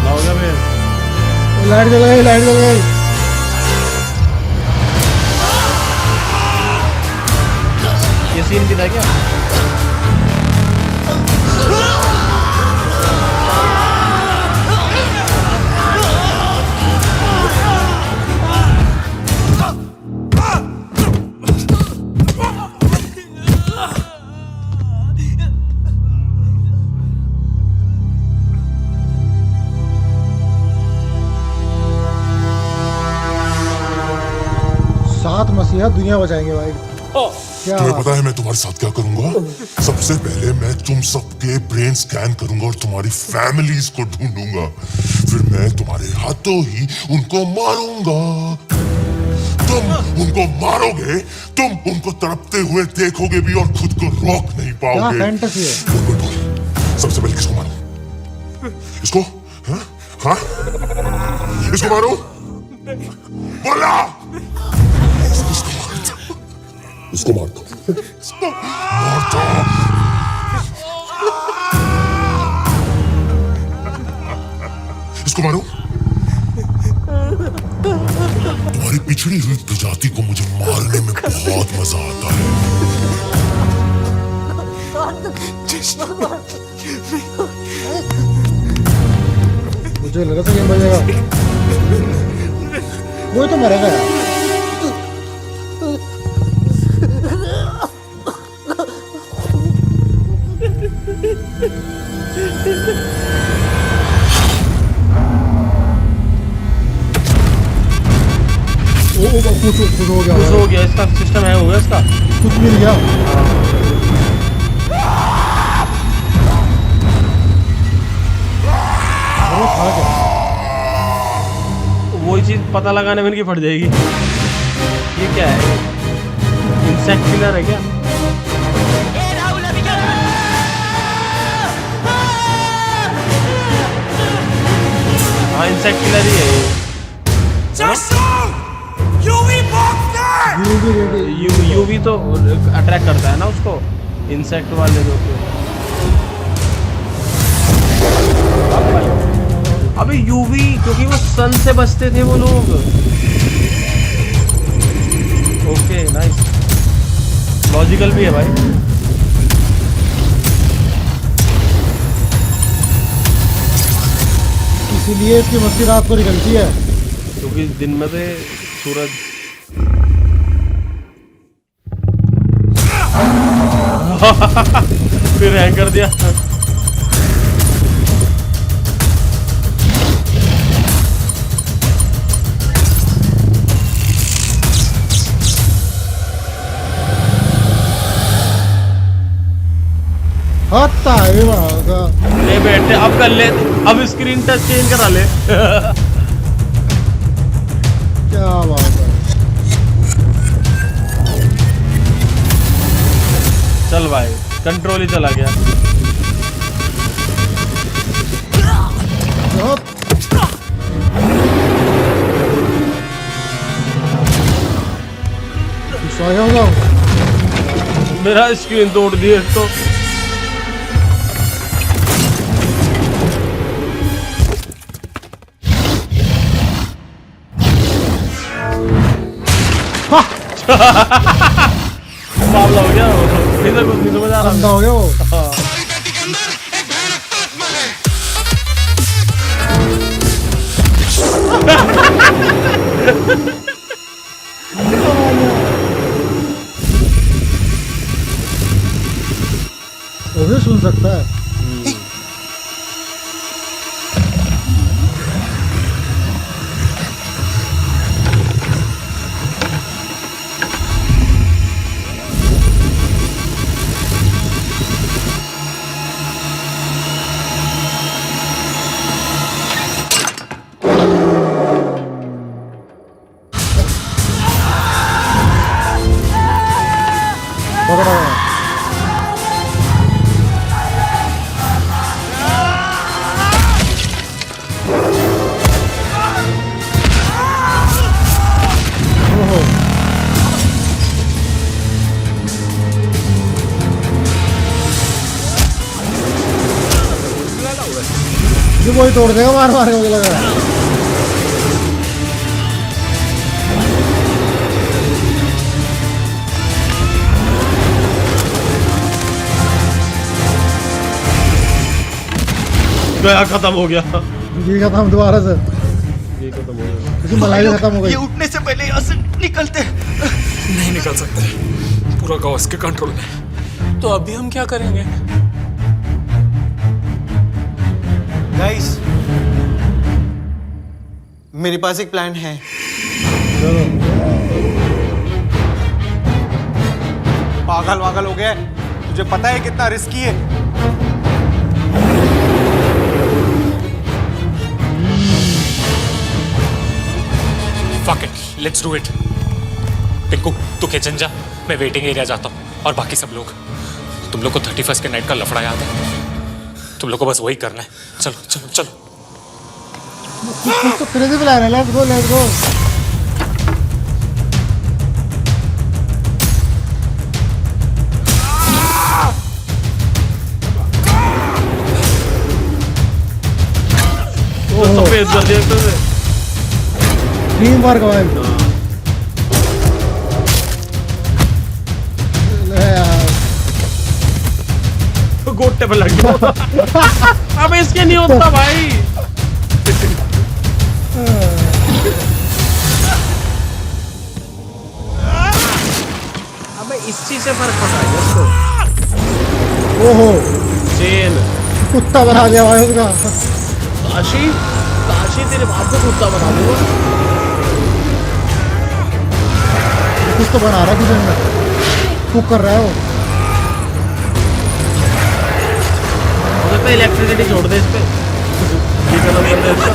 हो गया फिर, लाइट जल गई, लाइट जल गई। ये सीन भी था क्या? सात मसीहा दुनिया बचाएंगे भाई। क्या तुम्हें पता है मैं तुम्हारे साथ क्या करूंगा? सबसे पहले मैं तुम सबके ब्रेन स्कैन करूंगा और तुम्हारी फैमिलीज को ढूंढूंगा, फिर मैं तुम्हारे हाथों ही उनको मारूंगा। तुम उनको मारोगे, तुम उनको तड़पते हुए देखोगे भी और खुद को रोक नहीं क्या पाओगे। फैंटेसी है। बोल, सबसे पहले किसको मारूं? इसको? हाँ? हाँ? इसको मारूं? बोला! इसको मार दो, इसको मार दो। इसको मारो। तुम्हारी पिछड़ी हुई प्रजाति को मुझे मारने में बहुत मजा आता है। मुझे लगा था ये मरेगा, वो तो मरेगा यार। कुछ हो गया, कुछ हो गया, इसका सिस्टम है हो गया इसका। कुछ मिल गया। वही चीज पता लगाने में इनकी फट जाएगी। ये क्या है? इंसेक्ट किलर है क्या? ए राहुल अभी क्या हाँ इंसेक्ट किलर ही है ये। यूवी तो अट्रैक्ट करता है ना उसको, इंसेक्ट वाले जो अबे यूवी, क्योंकि वो सन से बचते थे वो लोग। ओके नाइस, लॉजिकल भी है भाई। इसीलिए इसकी मस्ती रात को निकलती है, क्योंकि दिन में से सूरज फिर हैंग कर दिया। ले बैठे, अब कर ले, अब स्क्रीन टच चेंज करा ले। क्या बात है। चल भाई, कंट्रोल ही चला गया। मेरा स्क्रीन तोड़ दिए तो। मामला हो गया, नहीं समझ आ रहा हो गया वो। वो भी सुन सकता है। वही तोड़ देगा मार मार के, मुझे लग रहा है। गया, खत्म हो गया। ये खत्म दोबारा से, ये खत्म हो गया। इसकी मलाई खत्म हो गई। ये उठने से पहले यहाँ से निकलते। नहीं निकल सकते, पूरा गांव इसके कंट्रोल में। तो अभी हम क्या करेंगे? गाइस, मेरे पास एक प्लान है। पागल वागल हो गया, तुझे पता है कितना रिस्की है। Fuck it, let's do it. Tinku, तू किचन जा, मैं वेटिंग एरिया जाता हूँ। और बाकी सब लोग, तुम लोग को 31st के नाइट का लफड़ा याद है? तुम लोग को बस वही करना है। चलो चलो चलो। तो क्रेजी प्लान है, लेट्स गो लेट्स गो। वो सफेद कर दिया तो टीम वर्क भाई। गोटे पे लग गया। अब इसके नहीं होता भाई। अबे इस चीज से फर्क पड़ा है इसको। ओहो, चेन कुत्ता बना दिया भाई उसका। काशी, काशी तेरे बाप को कुत्ता बना दूंगा। कुछ तो बना रहा किचन में, कुक कर रहा है वो। पे इलेक्ट्रिसिटी छोड़ दे इस पे। ये खत्म कर दे इसका।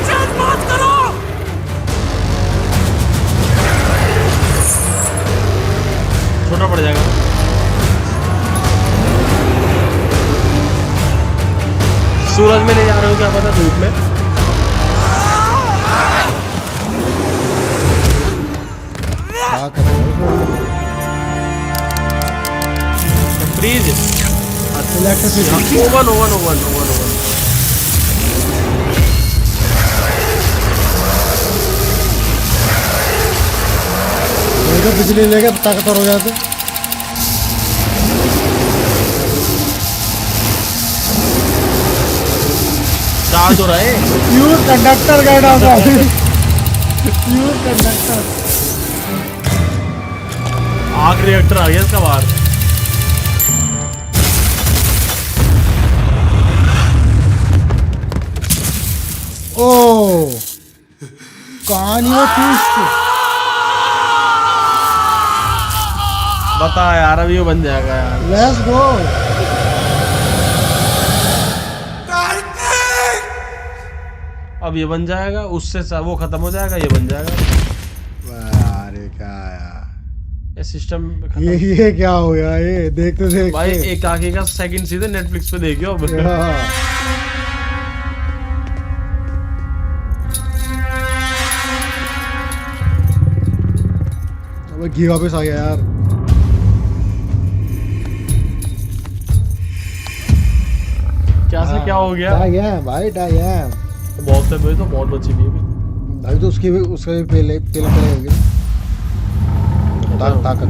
पड़ जाएगा। सूरज में ले जा रहे हो क्या पता, धूप में। Fridge oven oven oven oven oven. बिजली लेके ताकतवर हो जाते। चार्ज हो रहा है। प्योर कंडक्टर का डाटा। Pure conductor. आग रिएक्टर आ गया इसका बाहर। ओ कहानी में ट्विस्ट। बता यार, अभी वो बन जाएगा यार। Let's go. अब ये बन जाएगा, उससे वो खत्म हो जाएगा, ये बन जाएगा। अरे क्या यार, ये सिस्टम ये क्या हो गया? ये देखते देखते भाई एक आगे का सेकंड सीधे नेटफ्लिक्स पे देखियो अब। अब घी वापस आ गया यार। क्या से क्या हो गया? डायम भाई, डायम। बहुत से भाई, तो बहुत बची भी है भाई, तो उसकी भी, उसका भी पहले पहले होगी ताकत।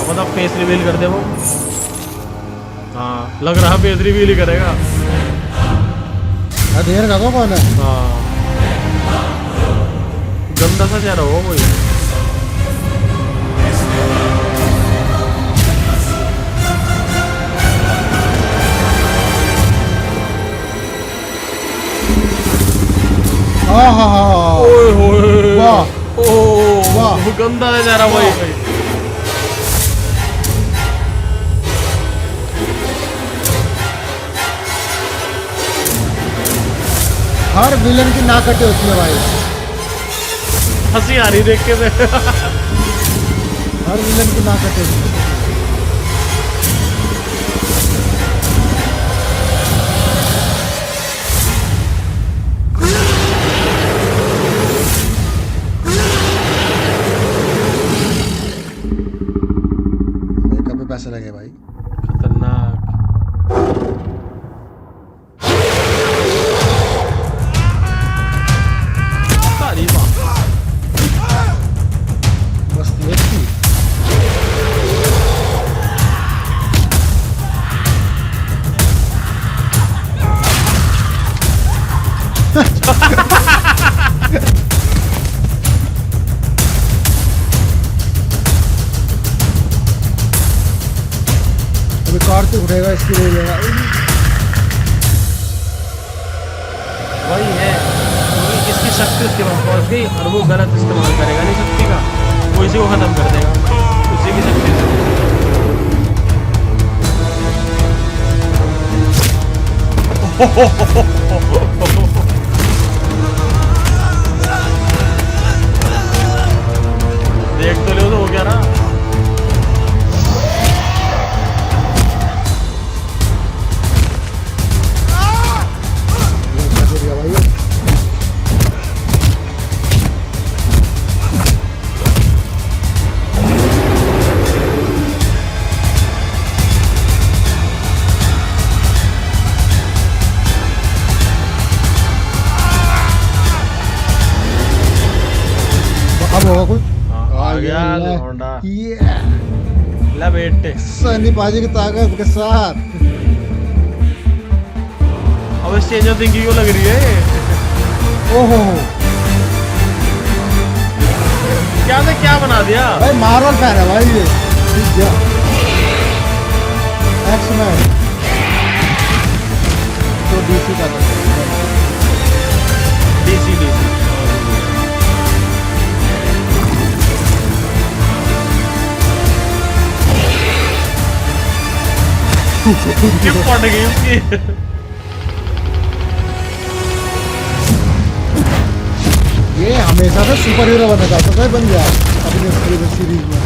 मतलब फेस रिवील कर दे वो। हाँ लग रहा फेस रिवील ही करेगा। देर का तो कौन है? हाँ गंदा सा चेहरा हो कोई। ओए होए वाह ओह वाह। गंदा सा चेहरा भाई। हर विलन की नाक कटी होती है भाई। हंसी आ रही देख के मैं। हर विलन की नाक कटी होती है। मेकअप पे पैसे लगे भाई। खतरनाक। अभी कार्तिक उठेगा, इसकी ले लेगा। वही है, क्योंकि इसकी शक्ति उसके पास पहुंच गई और वो गलत इस्तेमाल करेगा नहीं शक्ति का, वो इसी को खत्म कर देगा उसी की शक्ति से। देख तो लो तो हो क्या रहा। अब होगा कुछ। आ गया लौंडा। ये ला बेटे सनी पाजी की ताकत के साथ। अब स्ट्रेंजर थिंग्स क्यों लग रही है? ओहो क्या से क्या बना दिया भाई, मार्वल फैन है भाई ये। एक्समैन तो डीसी का था। डीसी ये फट गई उसकी। ये हमेशा से सुपर हीरो बनना चाहता था, बन गया अपने सीरीज में।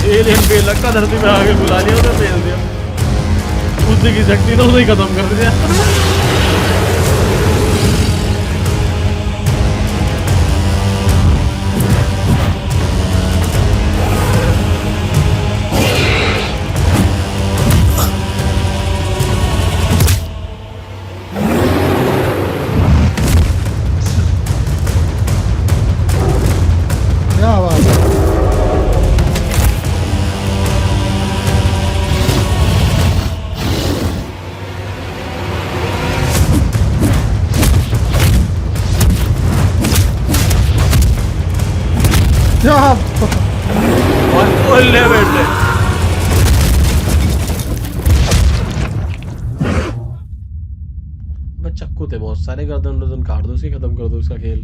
एलियन पे लगा धरती में आगे बुला लिया, उधर फेल दिया, उसी की शक्ति तो उसे ही खत्म कर दिया। क्या बात है। क्या और बोलने बैठे चक्कू थे बहुत सारे, गर्दन वर्दन काट दो उसकी, खत्म कर दो उसका खेल।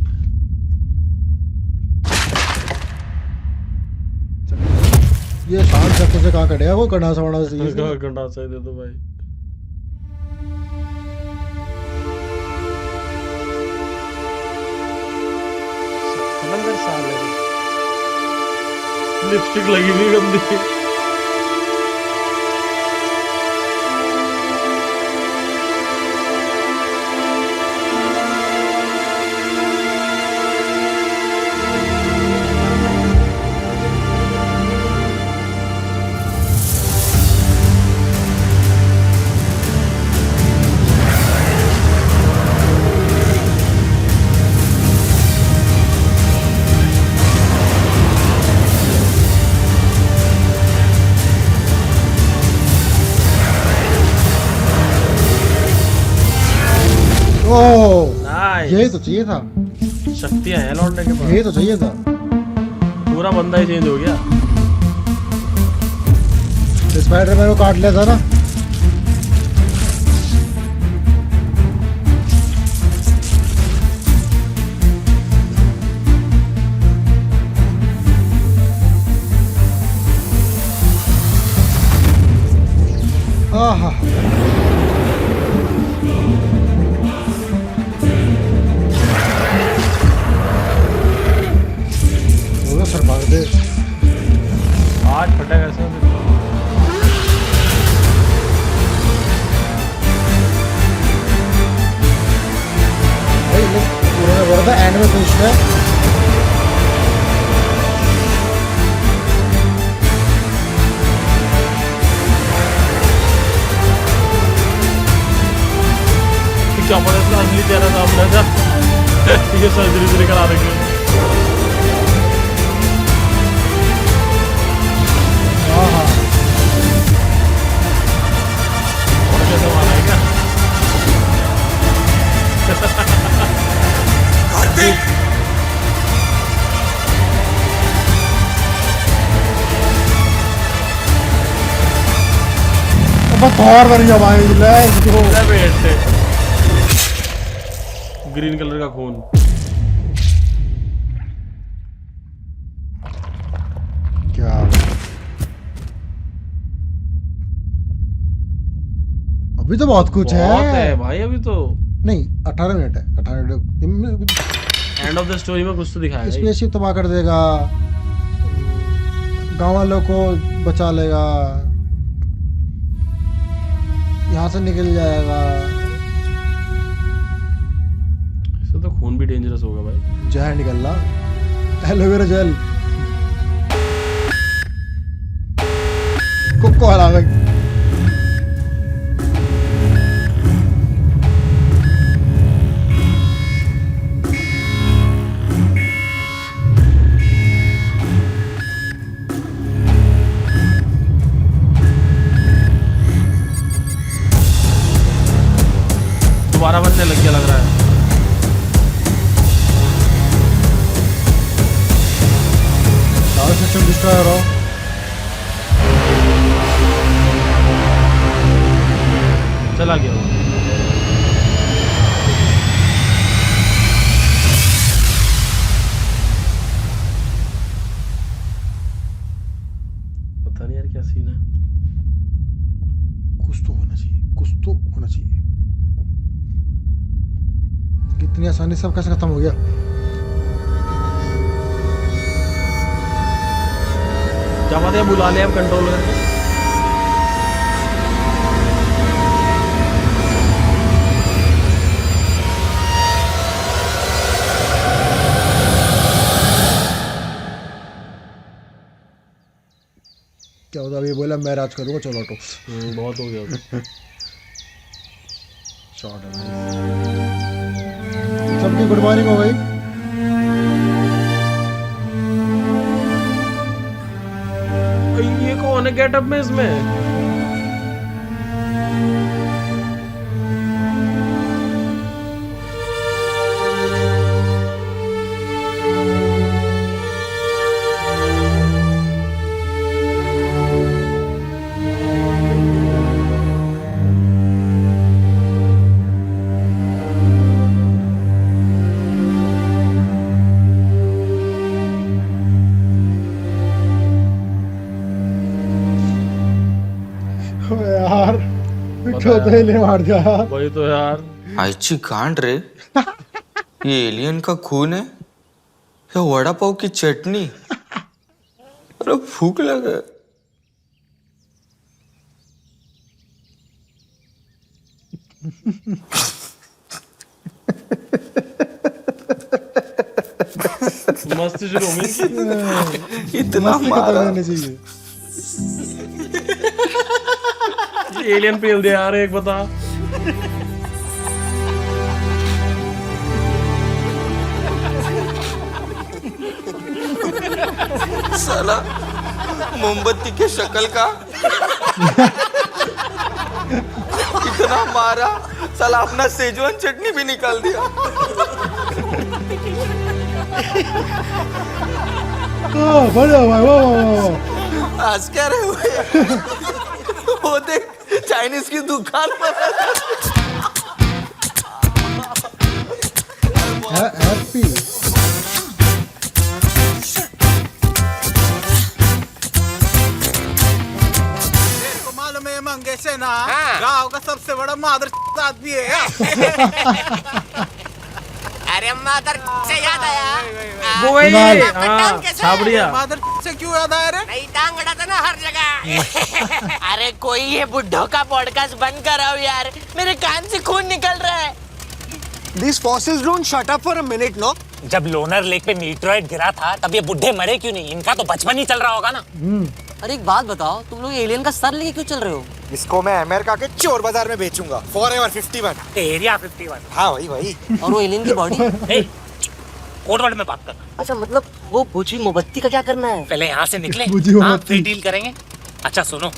ये शान चक्कू से कहाँ कटेगा, वो कटासा वड़ा से गंडा से दे दो भाई। समंदर साल है, लिपस्टिक लगी हुई गंदी। यही तो चाहिए था, शक्तियां हैं लौटने के पास, यही तो चाहिए था। पूरा बंदा ही चेंज हो गया। स्पाइडरमैन को काट लिया था ना। आहा सर भाग दे आज फटा कैसे भाई, उन्होंने बोला था एंड में पूछना है। क्या पड़ा इसका असली चेहरा सामने था। ये सर्जरी करा रखी है। और बन गया भाई, ग्रीन कलर का खून। क्या अभी तो बहुत कुछ है भाई, अभी तो नहीं 18 मिनट है। 18 minute end of the story में कुछ तो दिखाया है। स्पेसशिप तबाह कर देगा, गांव वालों को बचा लेगा, यहाँ से निकल जाएगा। इससे तो खून भी डेंजरस होगा भाई। जहर निकल रहा, एलोवेरा जेल को हरा गई। सिस्टम डिस्ट्रॉयर हो। चला गया वो। पता नहीं यार क्या सीन है। कुछ तो होना चाहिए, कुछ तो होना चाहिए। कितनी आसानी से सब कैसे खत्म हो गया। क्या बात है, बुला ले अब कंट्रोल करके। क्या होता अभी बोला मैं राज करूंगा, चलो ऑटो। बहुत हो गया। शॉट है। सबकी गुड मॉर्निंग हो गई। ये कौन है गेटअप में इसमें? यार क्यों तो ले मार दिया। वही तो यार। आईची कांड रे, ये एलियन का खून है या वड़ा पाव की चटनी? अरे भूख लगा। मस्त शुरू होगी। इतना मारा। चाहिए। एलियन पेल दे यार एक बता। साला मोमबत्ती के शक्ल का इतना मारा, साला अपना सेजवान चटनी भी निकाल दिया। बढ़िया भाई, वाह। आज क्या रहे हुए? वो देख चाइनीज की दुकान पर हैप्पी। मालूम है मंगेश है ना, गाँव का सबसे बड़ा मादर आदमी है। अरे मादर से याद आया। वो वही छाबड़िया। मादर से क्यों याद आया रे? नहीं टांग अड़ा था ना हर जगह। अरे कोई ये बुड्ढों का पॉडकास्ट बंद कराओ यार, मेरे कान से खून निकल रहा है। These fossils don't shut up for a minute, no? जब लोनर लेक पे मीटरॉइड गिरा था तब ये बुढ़े मरे क्यों नहीं? इनका तो बचपन ही चल रहा होगा ना। अरे एक बात बताओ, तुम लोग एलियन का सर लेके क्यों चल रहे हो? इसको मैं अमेरिका के चोर बाजार में बेचूंगा। Forever 51। एरिया 51। हाँ वही। और वो एलियन की बॉडी? कोड वर्ड में बात कर। अच्छा मतलब वो बुझी मोमबत्ती का क्या करना है? पहले यहाँ से निकले, बुझी हाँ, मोमबत्ती। फिर डील करेंगे। अच्छा सुनो,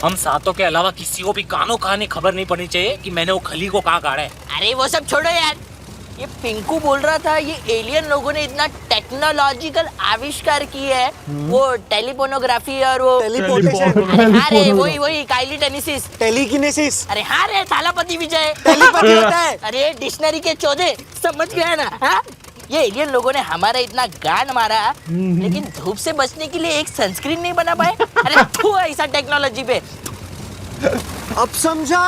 हम सातों के अलावा किसी को भी कानो कहानी खबर नहीं पड़नी चाहिए कि मैंने वो खली को कहाँ गाड़ा है। अरे वो सब छोड़ो यार, ये पिंकू बोल रहा था ये एलियन लोगों ने इतना टेक्नोलॉजिकल आविष्कार की है, वो टेलीपोनोग्राफी और वो अरे वही काइलिटेनिसिस, टेलीकिनेसिस। अरे हाँ रे थालापति विजय। टेलीपैथी होता है। अरे डिक्शनरी के चौधे समझ गया ना। हाँ ये एलियन लोगों ने हमारा इतना गान मारा, लेकिन धूप से बचने के लिए एक सनस्क्रीन नहीं बना पाए। अरे तू ऐसा टेक्नोलॉजी पे। अब समझा,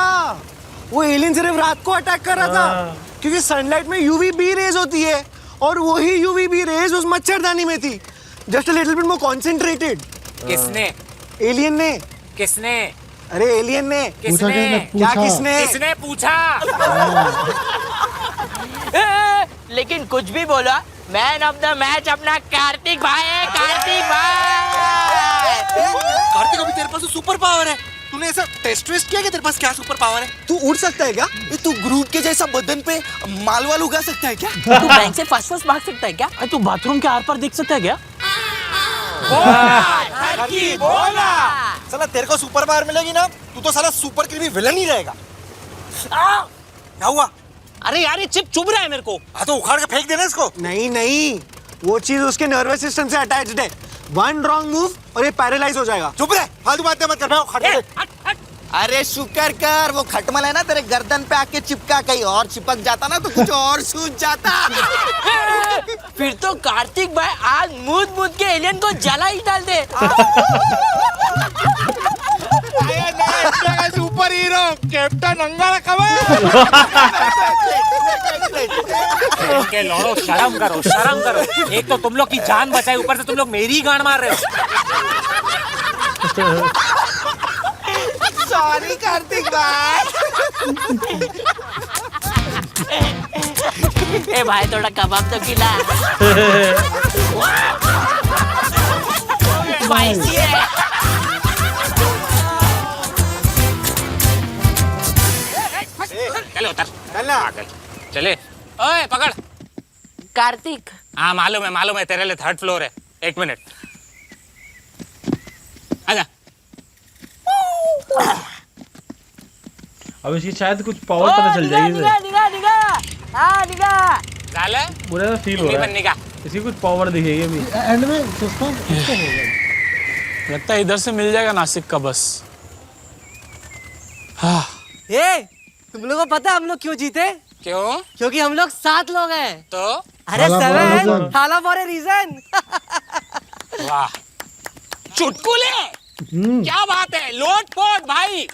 वो एलियन सिर्फ रात को अटैक कर रहा था क्योंकि सनलाइट में यूवीबी रेज होती है और वही यूवीबी रेज उस मच्छरदानी में थी, just a little bit more concentrated. किसने? एलियन ने। किसने? अरे एलियन ने। किसने? क्या किसने? किसने पूछा? लेकिन कुछ भी बोलो, मैन ऑफ द मैच अपना कार्तिक भाई है। कार्तिक भाई, कार्तिक अभी तेरे पास सुपर पावर है। तूने ऐसा टेस्ट किया कि तेरे पास क्या सुपर पावर है? तू उड़ सकता है क्या? तू ग्रूट के जैसा बदन पे माल वाल उगा सकता है क्या? तू बैंक से फास्ट भाग सकता है क्या? तू बाथरूम के आर पार देख सकता है क्या? बोला साला, तेरे को सुपर पावर मिलेगी ना, तू तो साला सुपर क्रीमी विलन ही रहेगा। क्या हुआ? अरे यार ये चिप चुभ रहा है मेरे को। हाँ तो उखाड़ के फेंक देना इसको। नहीं, वो चीज उसके नर्वस सिस्टम से अटैच्ड है। वन रॉन्ग मूव और ये पैरालाइज हो जाएगा। चुप रहे, फालतू बातें मत कर। मैं खट अरे शुक्र कर वो खटमल है ना तेरे गर्दन पे आके चिपका, कहीं और चिपक जाता ना तो कुछ और सूझ जाता। फिर तो कार्तिक भाई आज मूद मूद के एलियन को जला ही डाल दे। सुपर हीरो कैप्टन अंगारा खबर। के लौड़ो, शर्म करो, शर्म करो। एक तो तुम लोग की जान बचाई, ऊपर से तुम लोग मेरी ही गांड मार रहे हो। सॉरी कार्तिक भाई। ए भाई थोड़ा कबाब तो खिला। स्पाइसी है। चले उतर, चले। ओए पकड़। कार्तिक हाँ मालूम है तेरे लिए 3rd फ्लोर है। 1 मिनट आजा। अब इसकी शायद कुछ पावर पता चल जाएगी निगा। झाले पूरा फील हो रहा बनने का। है, इसकी कुछ पावर दिखेगी अभी एंड में सस्ता लगता है इधर से मिल जाएगा नासिक का बस। हाँ ए, तुम लोगों को पता है हम लोग क्यों जीते? क्यों? क्योंकि हम लोग 7 लोग हैं। तो अरे 7 थाला फॉर ए रीजन। वाह, चुटकुले। क्या बात है, लोट पोट भाई।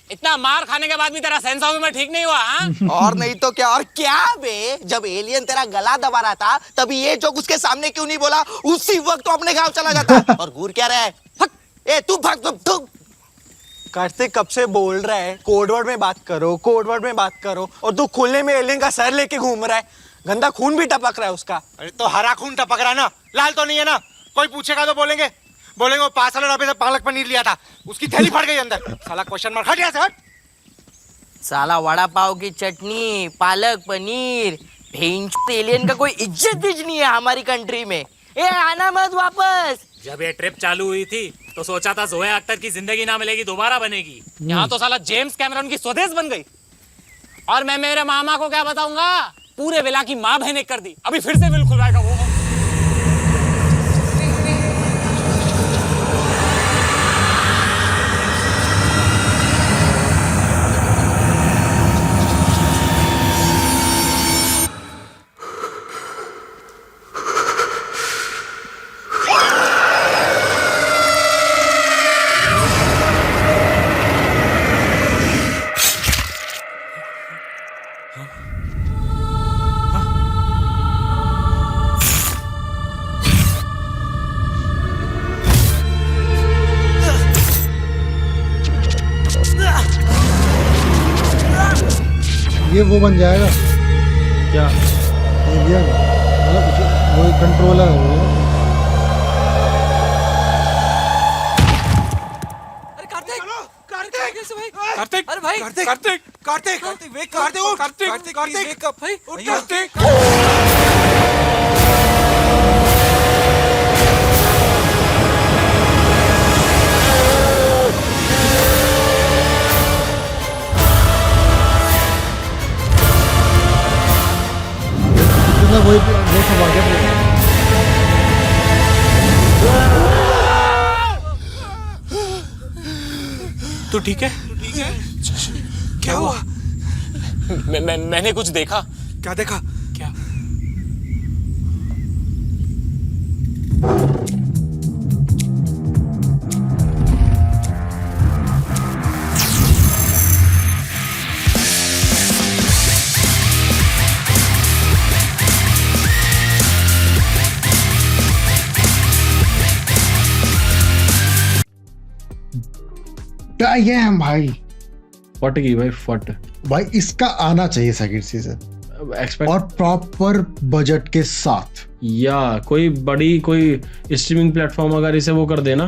इतना मार खाने के बाद भी तेरा सेंस ऑफ ह्यूमर ठीक नहीं हुआ? हाँ? और नहीं तो क्या, और क्या बे, जब एलियन तेरा गला दबा रहा था तभी ये जोक उसके सामने क्यों नहीं बोला? उसी वक्त तो अपने गांव चला जाता। और घूर क्या रहा है? ए तू भाग तू। कार्तिक कब से बोल रहा है कोडवर्ड में बात करो, कोडवर्ड में बात करो, और तू खुले में एलियन का सर लेके घूम रहा है। गंदा खून भी टपक रहा है उसका। अरे तो हरा खून टपक रहा है ना, लाल तो नहीं है ना। कोई पूछेगा तो बोलेंगे वो 5 साल डब्बे से पालक पनीर लिया था, उसकी थैली फट गई अंदर। साला क्वेश्चन मार्क। हट यहाँ से हट। साला वड़ा पाव की चटनी, पालक पनीर, भेंच एलियन का कोई इज्जत नहीं है हमारी कंट्री में। ए आना मत वापस। जब ये ट्रिप चालू हुई थी तो सोचा था जोया अख्तर की जिंदगी ना मिलेगी, दोबारा बनेगी। यहाँ तो साला जेम्स कैमरन की स्वदेश बन गई। और मैं मेरे मामा को क्या बताऊंगा, पूरे विला की माँ बहन एक कर दी। अभी फिर से विल खुलवाएगा वो। ये वो बन जाएगा क्या? एलियन मतलब वो कंट्रोलर है वो। अरे कार्तिक, कार्तिक कैसे भाई? कार्तिक, अरे भाई कार्तिक, कार्तिक, कार्तिक, कार्तिक वेक कार्तिक, कार्तिक कार्तिक, कार्तिक कार्तिक, वेक अप भाई। उठ कार्तिक। वही वो सब आ गया। तू ठीक है? क्या हुआ? मैंने कुछ देखा। क्या देखा? क्या? डैम भाई, फट गई भाई, फट। भाई इसका आना चाहिए सेकंड सीजन एक्सपेक्ट और प्रॉपर बजट के साथ। या कोई बड़ी कोई स्ट्रीमिंग प्लेटफॉर्म अगर इसे वो कर देना,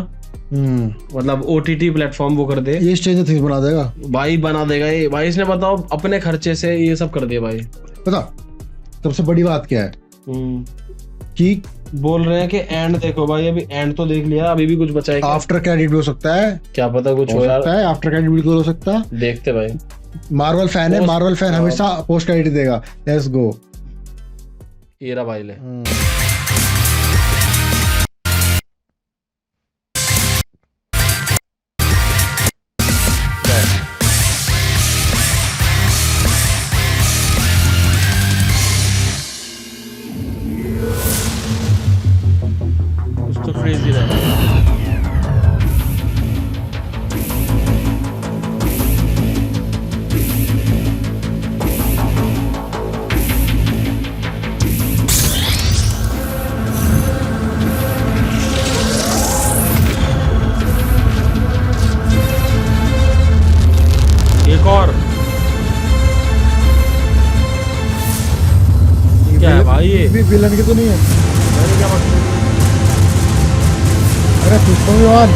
मतलब OTT प्लेटफॉर्म वो कर दे, ये स्ट्रेंजर थिंग्स बना देगा भाई, बना देगा ये भाई। इसने बताओ अपने खर्चे से ये सब कर दिया भाई। पता सबसे बड़ी बात क्या है कि बोल रहे हैं कि एंड देखो भाई, अभी एंड तो देख लिया, अभी भी कुछ बचा है क्या? आफ्टर क्रेडिट भी हो सकता है, क्या पता कुछ हो सकता है, आफ्टर क्रेडिट बिल्कुल हो सकता है। देखते भाई, मार्वल फैन है, मार्वल फैन हमेशा पोस्ट क्रेडिट देगा। Let's go. ये रहा भाई ले। एक और क्या है भाई ये? विलन की तो नहीं है? मैंने क्या मतलब? अरे पुष्पा भी और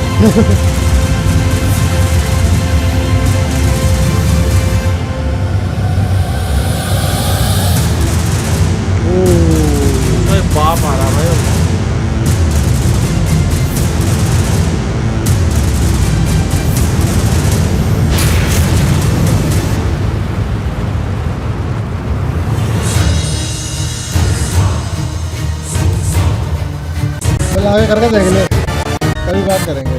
भाई बाप आ रहा भाई। आगे करके देख ले, कभी बात करेंगे।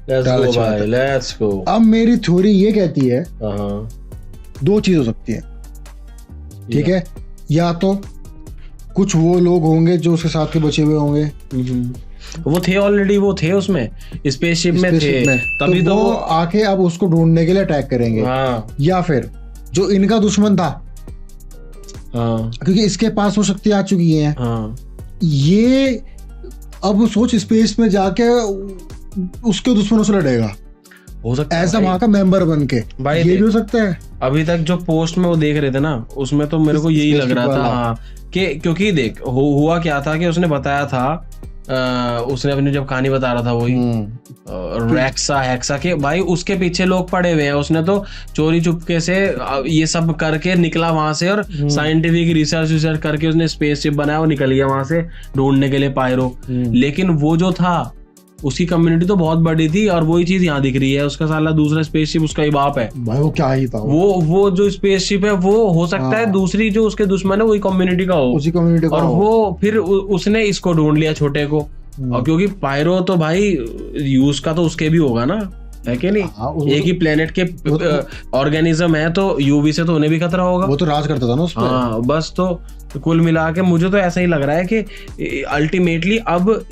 लेट्स गो भाई, लेट्स गो। अब मेरी थ्योरी ये कहती है हाँ, दो चीज हो सकती है, ठीक है? या तो कुछ वो लोग होंगे जो उसके साथ के बचे हुए होंगे, वो थे ऑलरेडी, वो थे उसमें स्पेसशिप में थे, तभी तो वो आके अब उसको ढूंढने के लिए अटैक करेंगे। हाँ या फिर जो इनका दुश्मन था, हाँ क्योंकि इसके पास वो शक्ति आ चुकी है, हाँ, ये अब सोच स्पेस में जाके उसके दुश्मनों से लड़ेगा, हो सकता है ऐसा भाई। वहां का मेंबर बन के, भाई ये भी हो सकता है। अभी तक जो पोस्ट में वो देख रहे थे ना, उसमें तो मेरे को यही लग रहा था हाँ, कि क्योंकि देख हुआ क्या था कि उसने बताया था उसने अपनी जब कहानी बता रहा था वही रैक्सा हैक्सा के भाई, उसके पीछे लोग पड़े हुए हैं। उसने तो चोरी चुपके से ये सब करके निकला वहां से, और साइंटिफिक रिसर्च करके उसने स्पेसशिप बनाया, वो निकल गया वहां से ढूंढने के लिए पायरो। लेकिन वो जो था उसकी कम्युनिटी तो बहुत बड़ी थी, और वही चीज यहाँ दिख रही है, उसका साला दूसरा स्पेसशिप उसका ही बाप है भाई। वो क्या ही था वो जो स्पेसशिप है वो हो सकता है दूसरी जो उसके दुश्मन है वही कम्युनिटी का हो, उसी कम्युनिटी का और हो। वो फिर उसने इसको ढूंढ लिया छोटे को। और क्योंकि पायरो तो भाई यूज का तो उसके भी होगा ना, है कि नहीं? हाँ, एक ही प्लेनेट के ऑर्गेनिज्म है, तो यूवी से तो उन्हें भी खतरा होगा। वो तो राज करता था ना उस पे। हाँ बस, तो कुल मिला के मुझे तो ऐसा ही लग रहा है कि अल्टीमेटली अब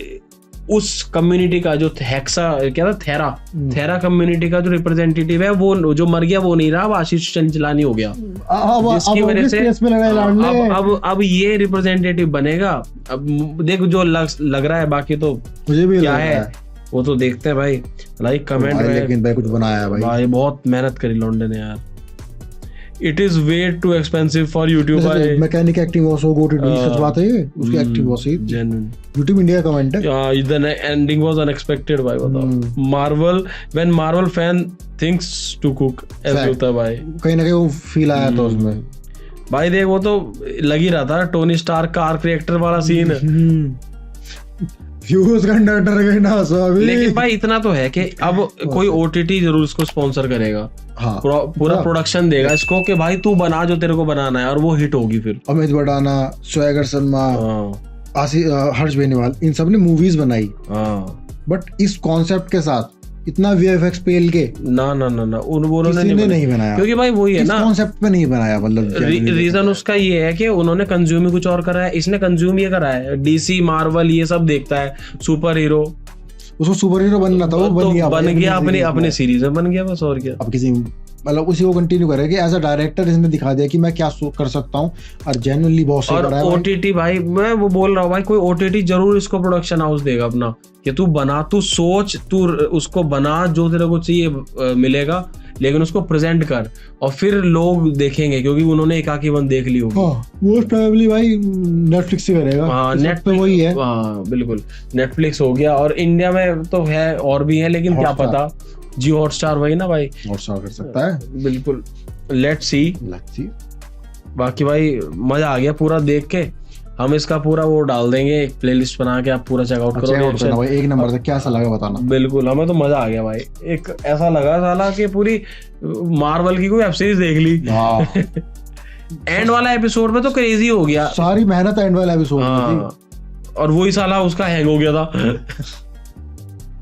उस कम्युनिटी का जो हेक्सा क्या था, थेरा कम्युनिटी का जो रिप्रेजेंटेटिव है, वो जो मर गया वो नहीं रहा, अब आशीष चंचलानी हो गया, जिसकी वजह से अब ये रिप्रेजेंटेटिव बनेगा। अब देख जो लग रहा है, बाकी तो मुझे भी क्या है वो तो देखते हैं भाई। लाइक कमेंट में, लेकिन भाई कुछ बनाया है भाई बहुत मेहनत करी लौंडे ने यार। It is way too expensive for YouTube. Mechanic acting was so good, सच बात है ये, उसकी एक्टिंग वाज सही जेन्युइन। YouTube इंडिया का कमेंट है। The ending was unexpected भाई, बताओ। Marvel, when Marvel fan thinks to cook, ऐसे होता है भाई। कहीं ना कहीं वो फील आया था उसमें भाई। देख वो तो लग ही रहा था टोनी स्टार्क का आर्क रिएक्टर वाला सीन फ्यूज कंडक्टर गए ना अभी। लेकिन भाई इतना तो है कि अब कोई OTT जरूर इसको स्पॉन्सर करेगा। हाँ, पूरा प्रोडक्शन देगा इसको कि भाई तू बना जो तेरे को बनाना है, और वो हिट होगी फिर। अमित बड़ाना, स्वैगर शर्मा, हर्ष बेनीवाल, इन सब ने मूवीज बनाई, बट इस कॉन्सेप्ट के साथ इतना VFX पेल के ना उन्होंने नहीं बनाया, क्योंकि भाई वही है ना, कॉन्सेप्ट पे नहीं बनाया। मतलब रीजन उसका ये है कि उन्होंने कंज्यूम ही कुछ और करा है, इसने कंज्यूम ये करा है। DC मार्वल ये सब देखता है, सुपर हीरो, उसको सुपर हीरो बनना था, वो बन गया अपने सीरीज में बन गया बस, और क्या। अब किसी मतलब उसी को कंटिन्यू करे कि एज अ डायरेक्टर इसने दिखा दिया कि मैं क्या कर सकता हूँ, और जेन्युइनली बहुत सही करा है। OTT भाई, मैं वो बोल रहा हूँ भाई, कोई OTT जरूर इसको प्रोडक्शन हाउस देगा अपना, कि तू बना, तू सोच, तू उसको बना, जो तेरे को चाहिए मिलेगा, लेकिन उसको प्रेजेंट कर, और फिर लोग देखेंगे, क्योंकि उन्होंने एकाकी वन देख ली होगी। वो प्रोबेबली भाई नेटफ्लिक्स से करेगा। हाँ, नेट पे वही है। हाँ बिल्कुल, नेटफ्लिक्स हो गया, और इंडिया में तो है और भी है, लेकिन क्या पता, जियो हॉटस्टार वही ना भाई, हॉटस्टार कर सकता है। बिल्कुल, लेट्स सी। बाकी भाई मजा आ गया पूरा देख के। हम इसका पूरा वो डाल देंगे, एक प्लेलिस्ट बना के, आप पूरा चेकआउट करो भाई। एक नंबर से कैसा लगा बताना। बिल्कुल, हमें तो मजा आ गया भाई। एक ऐसा लगा साला कि पूरी मार्वल की कोई वेब सीरीज देख ली। एंड वाला एपिसोड में तो क्रेजी हो गया, सारी मेहनत एंड वाला एपिसोड में थी, और वही साला उसका हैंग हो गया था।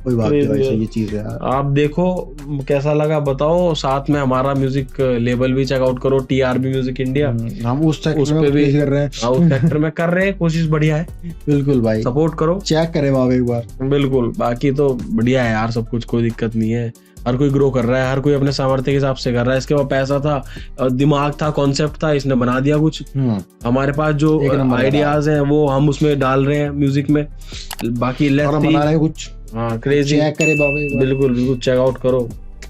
कोई बात नहीं भाई, सही चीज है यार। आप देखो कैसा लगा बताओ, साथ में हमारा म्यूजिक लेबल भी चेकआउट करो, TRB म्यूजिक इंडिया। हम उस सेक्टर में भी कर रहे हैं, उस सेक्टर में कर रहे हैं, कोशिश बढ़िया है। बिल्कुल भाई, सपोर्ट करो, चेक करें वहां एक बार। बिल्कुल, बाकी तो बढ़िया है यार, सब कुछ कोई दिक्कत नहीं है। हर कोई ग्रो कर रहा है, हर कोई अपने सामर्थ्य के हिसाब से कर रहा है। इसके पास पैसा था, दिमाग था, कॉन्सेप्ट था, इसने बना दिया कुछ। हमारे पास जो आइडियाज हैं वो हम उसमें डाल रहे हैं म्यूजिक में। बाकी बना रहे हैं कुछ, हाँ क्रेजी, चेक करे बाबा, बिल्कुल बिल्कुल चेक आउट करो।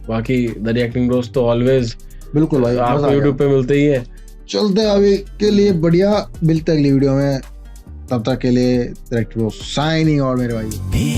बाकी द रिएक्टिंग ब्रोस तो ऑलवेज बिल्कुल भाई आपको यूट्यूब पे मिलते ही है। चलते हैं अभी के लिए, बढ़िया, मिलते हैं अगली वीडियो में, तब तक के लिए रिएक्टिंग ब्रोस साइनिंग आउट मेरे भाई।